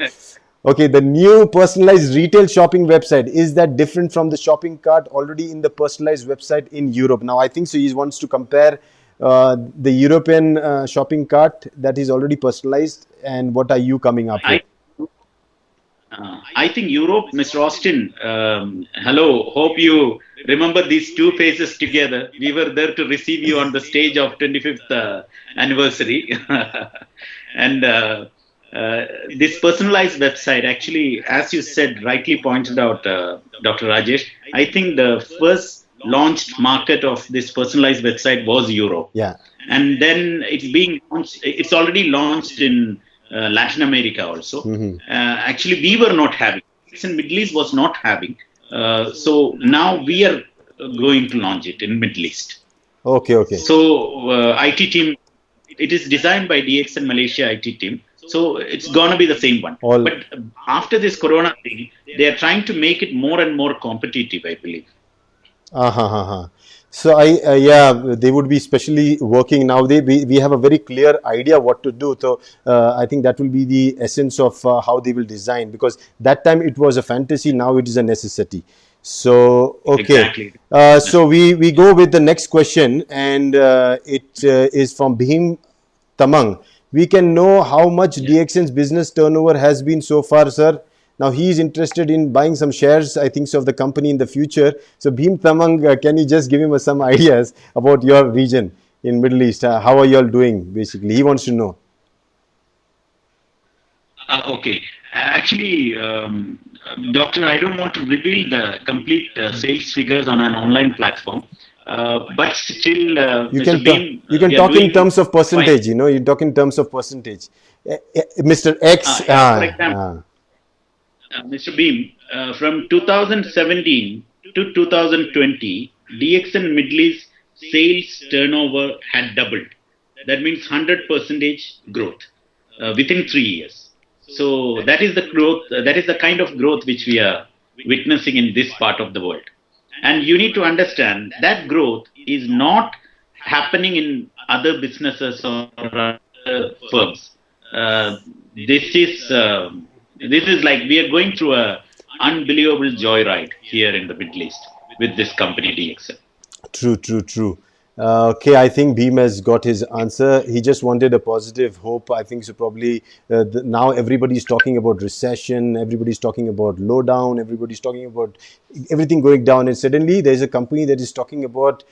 Okay, the new personalized retail shopping website, is that different from the shopping cart already in the personalized website in Europe? Now, I think so he wants to compare the European shopping cart that is already personalized, and what are you coming up with?
I think Europe, Mr. Austin, hello, hope you remember these two faces together. We were there to receive you on the stage of 25th anniversary. And this personalized website, actually, as you said, rightly pointed out, Dr. Rajesh, I think the first launched market of this personalized website was Europe.
Yeah.
And then it's already launched in Latin America also. Actually, we were not having. In Middle East was not having. So now we are going to launch it in Middle East.
Okay.
So IT team, it is designed by DXN Malaysia IT team. So it's gonna be the same one. But after this Corona thing, they are trying to make it more and more competitive, I believe.
So they would be specially working now. We have a very clear idea what to do. So I think that will be the essence of how they will design, because that time it was a fantasy. Now it is a necessity. So okay.
Exactly.
So we go with the next question, and it is from Bhim Tamang. We can know how much DXN's business turnover has been so far, sir. Now he is interested in buying some shares, I think so, of the company in the future. So Bhim Tamang, can you just give him some ideas about your region in Middle East? How are you all doing, basically? He wants to know.
Okay. Actually, Doctor, I don't want to reveal the complete sales figures on an online platform. But still,
you can talk in terms of percentage. Fine. You talk in terms of percentage. Mr. X.
For example, Mr. Beam, from 2017 to 2020, DXN Middle East sales turnover had doubled. That means 100% growth within 3 years. So that is the growth. That is the kind of growth which we are witnessing in this part of the world. And you need to understand that growth is not happening in other businesses or other firms. Uh, this is like we are going through a unbelievable joyride here in the Middle East with this company DXL.
True, true, true. Okay, I think Bhim has got his answer. He just wanted a positive hope. I think so. Probably now everybody's talking about recession. Everybody's talking about lowdown. Everybody's talking about everything going down. And suddenly there's a company that is talking about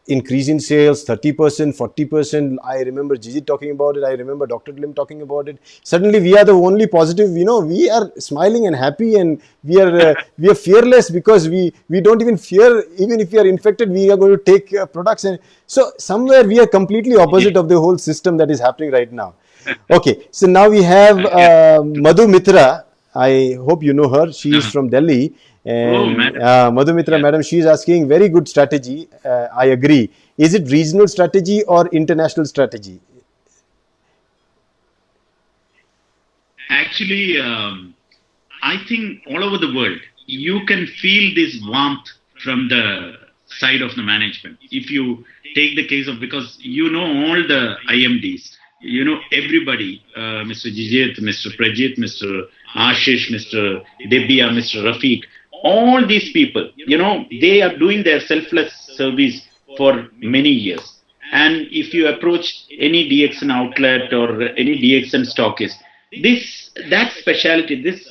increase in sales 30%, 40%. I remember Gigi talking about it. I remember Dr. Lim talking about it. Suddenly we are the only positive. We are smiling and happy, and we are fearless because we don't even fear. Even if we are infected, we are going to take products. And so somewhere we are completely opposite of the whole system that is happening right now. Okay, so now we have Madhu Mitra. I hope you know her. She is from Delhi. And Madhu Mitra, madam, she is asking, very good strategy. I agree. Is it regional strategy or international strategy?
Actually, I think all over the world, you can feel this warmth from the side of the management. If you take the case of, because you know all the IMDs, you know everybody, Mr. Jijit, Mr. Prajit, Mr. Ashish, Mr. Debia, Mr. Rafiq, all these people, they are doing their selfless service for many years. And if you approach any DXN outlet or any DXN stockist, that specialty, this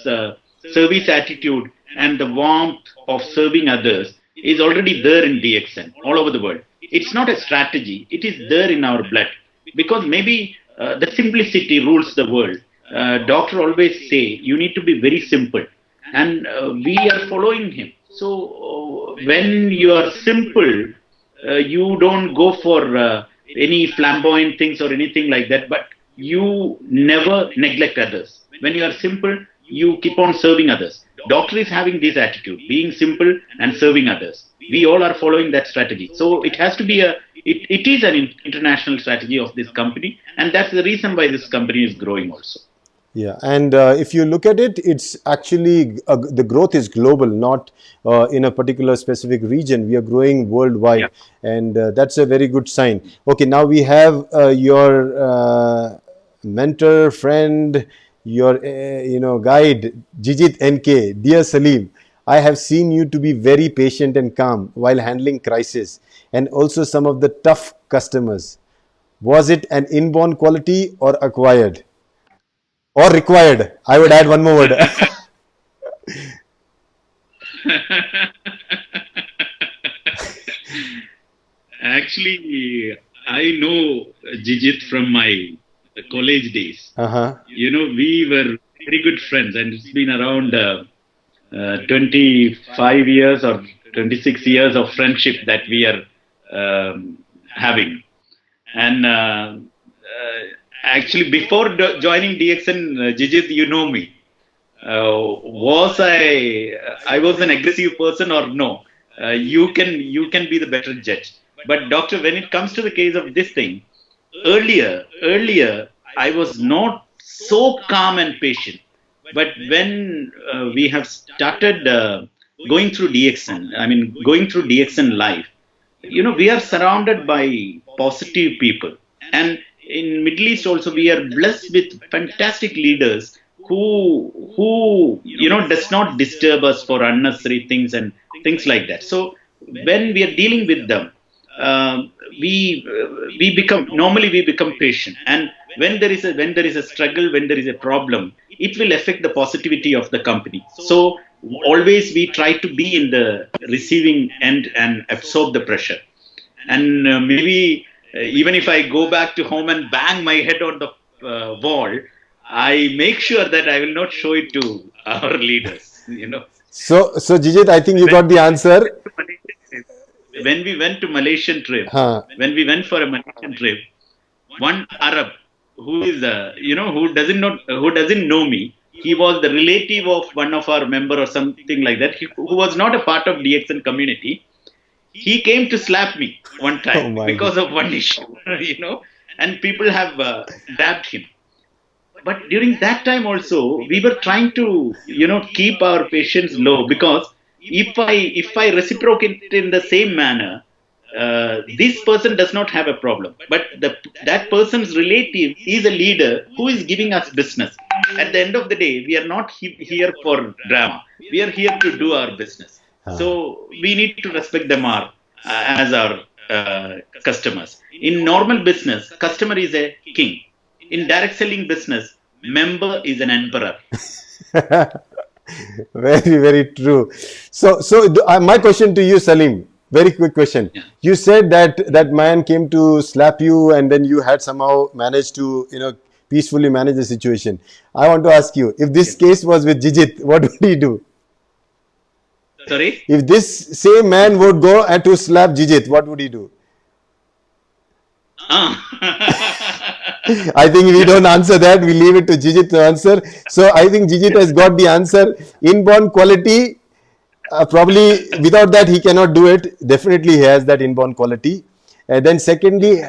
service attitude and the warmth of serving others is already there in DXN all over the world. It's not a strategy, it is there in our blood, because maybe the simplicity rules the world. Doctor always say you need to be very simple, and we are following him. So when you are simple, you don't go for any flamboyant things or anything like that, but you never neglect others. When you are simple, you keep on serving others. Doctor is having this attitude, being simple and serving others. We all are following that strategy. So it has to be it is an international strategy of this company, and that's the reason why this company is growing also.
Yeah, and if you look at it, it's actually the growth is global, not in a particular specific region. We are growing worldwide, and that's a very good sign. Okay, now we have your mentor, friend, your guide, Jijit NK. Dear Saleem, I have seen you to be very patient and calm while handling crisis, and also some of the tough customers. Was it an inborn quality or acquired? Or required? I would add one more word.
Actually, I know Jijit from my college days. We were very good friends, and it's been around 25 years or 26 years of friendship that we are having. And actually, before joining DXN, Jijit, you know me. Was I was an aggressive person or no? You can be the better judge. But doctor, when it comes to the case of this thing, earlier I was not so calm and patient. But when we have started going through DXN, going through DXN life, we are surrounded by positive people. And in Middle East also, we are blessed with fantastic leaders who does not disturb us for unnecessary things and things like that. So when we are dealing with them, we become patient. And when there is a struggle, when there is a problem, it will affect the positivity of the company. So always we try to be in the receiving end and absorb the pressure. And maybe even if I go back to home and bang my head on the wall, I make sure that I will not show it to our leaders.
So Jijit, I think you got the answer.
When we went to Malaysian trip, when we went for a Malaysian trip, one Arab who is who doesn't know me, he was the relative of one of our member or something like that, who was not a part of DXN community. He came to slap me one time because of one issue, and people have dabbed him. but during that time also, we were trying to, keep our patients low, because if I reciprocate in the same manner, this person does not have a problem, but that person's relative is a leader who is giving us business. At the end of the day, we are not here for drama. We are here to do our business. So we need to respect them as our customers. In normal business, customer is a king. In direct selling business, member is an emperor.
Very, very true. My question to you, Saleem, very quick question.
Yeah.
You said that man came to slap you, and then you had somehow managed to, peacefully manage the situation. I want to ask you, if this case was with Jijit, what would he do?
Sorry?
If this same man would go and to slap Jijit, what would he do? I think we don't answer that. We leave it to Jijit to answer. So I think Jijit has got the answer. Inborn quality, probably without that he cannot do it. Definitely he has that inborn quality. Then secondly,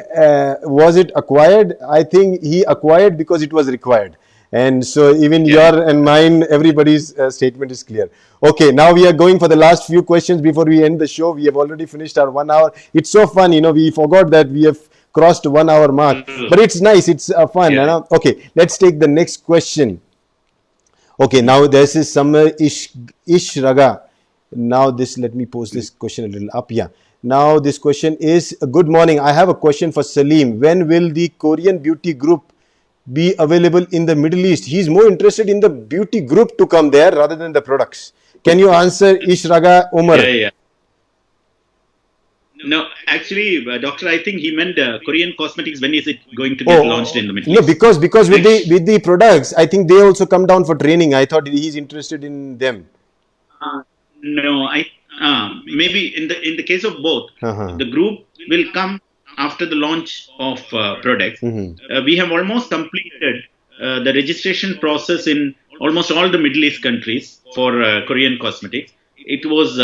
was it acquired? I think he acquired because it was required. And so even your and mine, everybody's statement is clear. Okay, now we are going for the last few questions before we end the show. We have already finished our 1 hour. It's so fun, we forgot that we have crossed 1 hour mark. But it's nice, it's fun.
Yeah.
Okay, let's take the next question. Okay, now this is Summer Ish Raga. Now let me post this question a little up. Yeah. Now this question is, good morning. I have a question for Saleem. When will the Korean beauty group be available in the Middle East? He's more interested in the beauty group to come there rather than the products. Can you answer, Ishraga Umar?
Yeah. No, actually, doctor, I think he meant Korean cosmetics. When is it going to get launched in the Middle East?
No, because with the products, I think they also come down for training. I thought he's interested in them.
No, maybe in the case of both, the group will come after the launch of products. We have almost completed the registration process in almost all the Middle East countries for Korean cosmetics. It was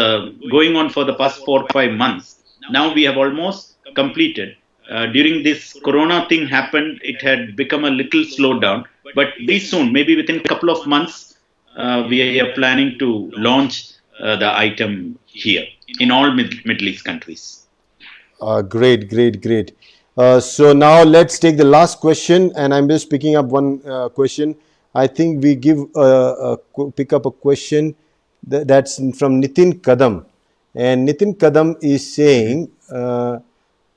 going on for the past 4 or 5 months. Now we have almost completed. During this Corona thing happened, it had become a little slowed down. But very soon, maybe within a couple of months, we are planning to launch the item here in all Middle East countries.
Great. So now let's take the last question, and I'm just picking up one question. I think we pick up a question that's from Nitin Kadam, and Nitin Kadam is saying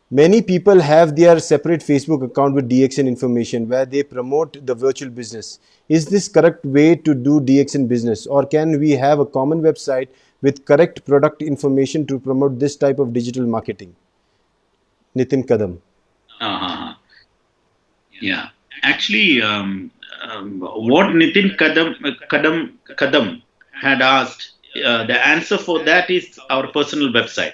many people have their separate Facebook account with DXN information where they promote the virtual business. Is this correct way to do DXN business, or can we have a common website with correct product information to promote this type of digital marketing? Nitin Kadam.
Yeah. Actually, what Nitin Kadam had asked, the answer for that is our personal website.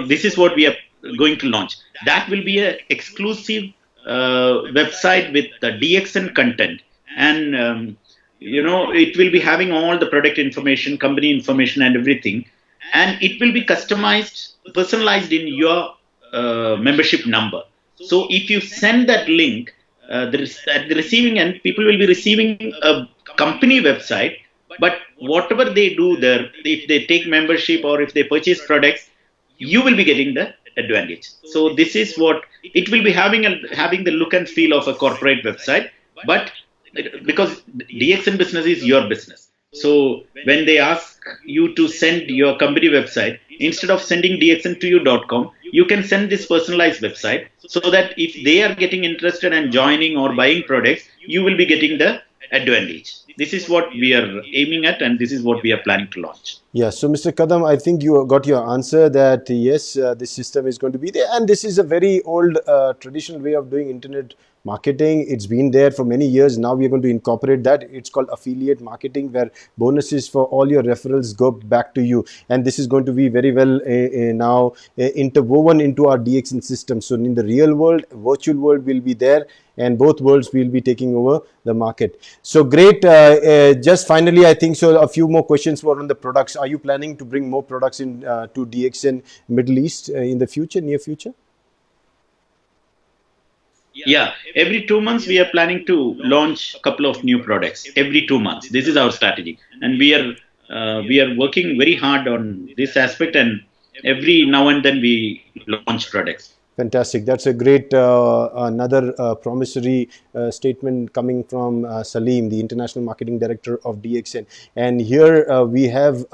This is what we are going to launch. That will be an exclusive website with the DXN content. And, it will be having all the product information, company information and everything. And it will be customized, personalized in your membership number. So if you send that link, at the receiving end, people will be receiving a company website, but whatever they do there, if they take membership or if they purchase products, you will be getting the advantage. So this is what it will be having the look and feel of a corporate website, but because DXN business is your business. So when they ask you to send your company website, instead of sending dxn2u.com, you can send this personalized website, so that if they are getting interested and joining or buying products, you will be getting the advantage. This is what we are aiming at, and this is what we are planning to launch.
Yeah, so Mr. Kadam, I think you got your answer that yes, this system is going to be there, and this is a very old traditional way of doing internet marketing. It's been there for many years. Now we are going to incorporate that. It's called affiliate marketing, where bonuses for all your referrals go back to you, and this is going to be very well now interwoven into our DXN system. So in the real world, virtual world will be there, and both worlds will be taking over the market. So great. Just finally, I think so a few more questions were on the products. Are you planning to bring more products in to DXN Middle East in the future, near future?
Yeah, every 2 months we are planning to launch a couple of new products. Every 2 months, this is our strategy, and we are working very hard on this aspect. And every now and then we launch products.
Fantastic. That's a great, another promissory statement coming from Saleem, the International Marketing Director of DXN. And here we have,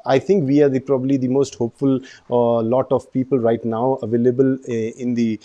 I think we are probably the most hopeful lot of people right now available in the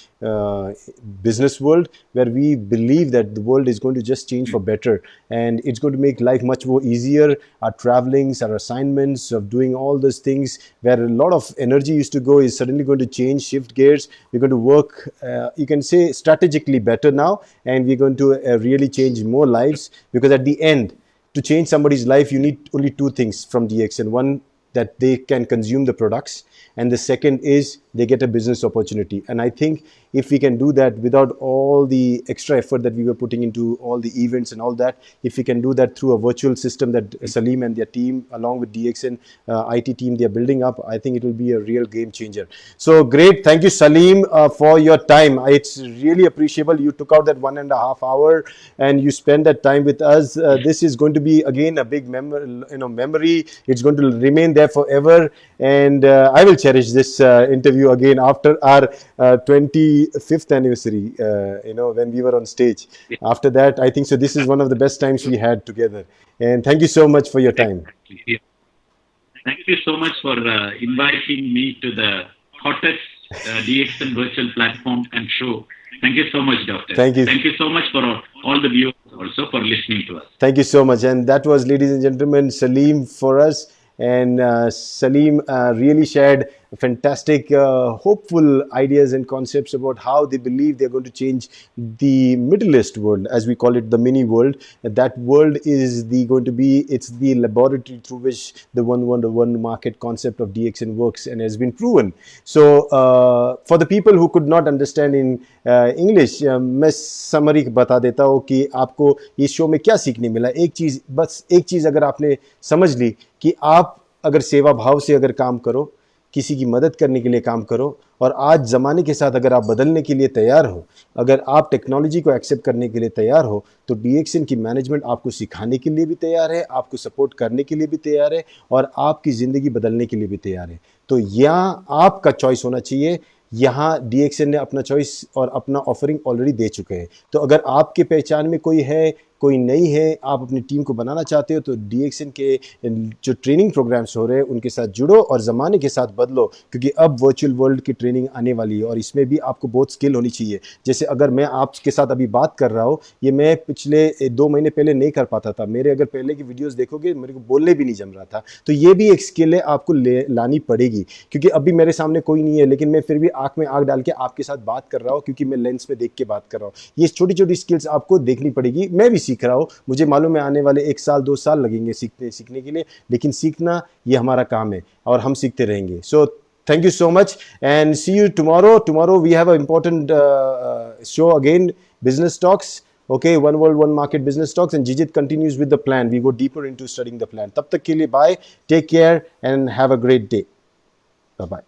business world, where we believe that the world is going to just change for better, and it's going to make life much more easier. Our travelings, our assignments of doing all those things where a lot of energy used to go is suddenly going to change, shift gears. We're going to work, you can say, strategically better now, and we're going to really change more lives, because at the end, to change somebody's life, you need only two things from DXN. One, that they can consume the products, and the second is they get a business opportunity. And I think if we can do that without all the extra effort that we were putting into all the events and all that, if we can do that through a virtual system that Saleem and their team along with DXN IT team they're building up, I think it will be a real game changer. So great. Thank you, Saleem, for your time. It's really appreciable. You took out that 1.5 hour and you spent that time with us. This is going to be again a big memory. It's going to remain there forever, and I will cherish this interview again after our 25th anniversary, when we were on stage. After that, I think so this is one of the best times we had together, and thank you so much for your time.
Yeah. Thank you so much for inviting me to the hottest DXN virtual platform and show. Thank you so much, Doctor.
Thank you.
Thank you so much for all the viewers also for listening to us.
Thank you so much. And that was, ladies and gentlemen, Saleem for us. And Saleem really shared fantastic, hopeful ideas and concepts about how they believe they're going to change the Middle East world, as we call it, the mini world. That world is it's the laboratory through which the one market concept of DXN works and has been proven. So for the people who could not understand in English, मैं summary बता देता हूँ कि आपको इस show में क्या सीखने मिला. बस एक चीज़ अगर आपने समझ ली कि आप अगर सेवा भाव से अगर काम करो, किसी की मदद करने के लिए काम करो, और आज ज़माने के साथ अगर आप बदलने के लिए तैयार हो, अगर आप टेक्नोलॉजी को एक्सेप्ट करने के लिए तैयार हो, तो DXN की मैनेजमेंट आपको सिखाने के लिए भी तैयार है, आपको सपोर्ट करने के लिए भी तैयार है, और आपकी ज़िंदगी बदलने के लिए भी तैयार है. तो यहाँ आपका चॉइस होना चाहिए. यहाँ DXN ने अपना चॉइस और अपना ऑफरिंग ऑलरेडी दे चुके हैं. तो अगर आपके पहचान में कोई है, कोई नहीं है, आप अपनी टीम को बनाना चाहते हो, तो DXN के जो ट्रेनिंग प्रोग्राम्स हो रहे हैं उनके साथ जुड़ो और ज़माने के साथ बदलो, क्योंकि अब वर्चुअल वर्ल्ड की ट्रेनिंग आने वाली है और इसमें भी आपको बहुत स्किल होनी चाहिए. जैसे अगर मैं आपके साथ अभी बात कर रहा हूँ, ये मैं पिछले 2 महीने पहले नहीं कर पाता था. मेरे अगर पहले की वीडियोज़ देखोगे, मेरे को बोलने भी नहीं जम रहा था. तो ये भी एक स्किल है, आपको लानी पड़ेगी, क्योंकि अभी मेरे सामने कोई नहीं है, लेकिन मैं फिर भी आँख में आँख डाल के आपके साथ बात कर रहा हूँ, क्योंकि मैं लेंस में देख के बात कर रहा हूँ. ये छोटी छोटी स्किल्स आपको देखनी पड़ेगी. मैं भी सीख रहा हूँ, मुझे मालूम है आने वाले 1 साल 2 साल लगेंगे सीखने के लिए, लेकिन सीखना ये हमारा काम है और हम सीखते रहेंगे. सो thank you so much and see you tomorrow. Tomorrow we have an important show again, Business Talks. Okay, One World, One Market Business Talks, and Jijit continues with the plan. We go deeper into studying the plan. Tab tak ke liye bye, take care and have a great day. Bye-bye.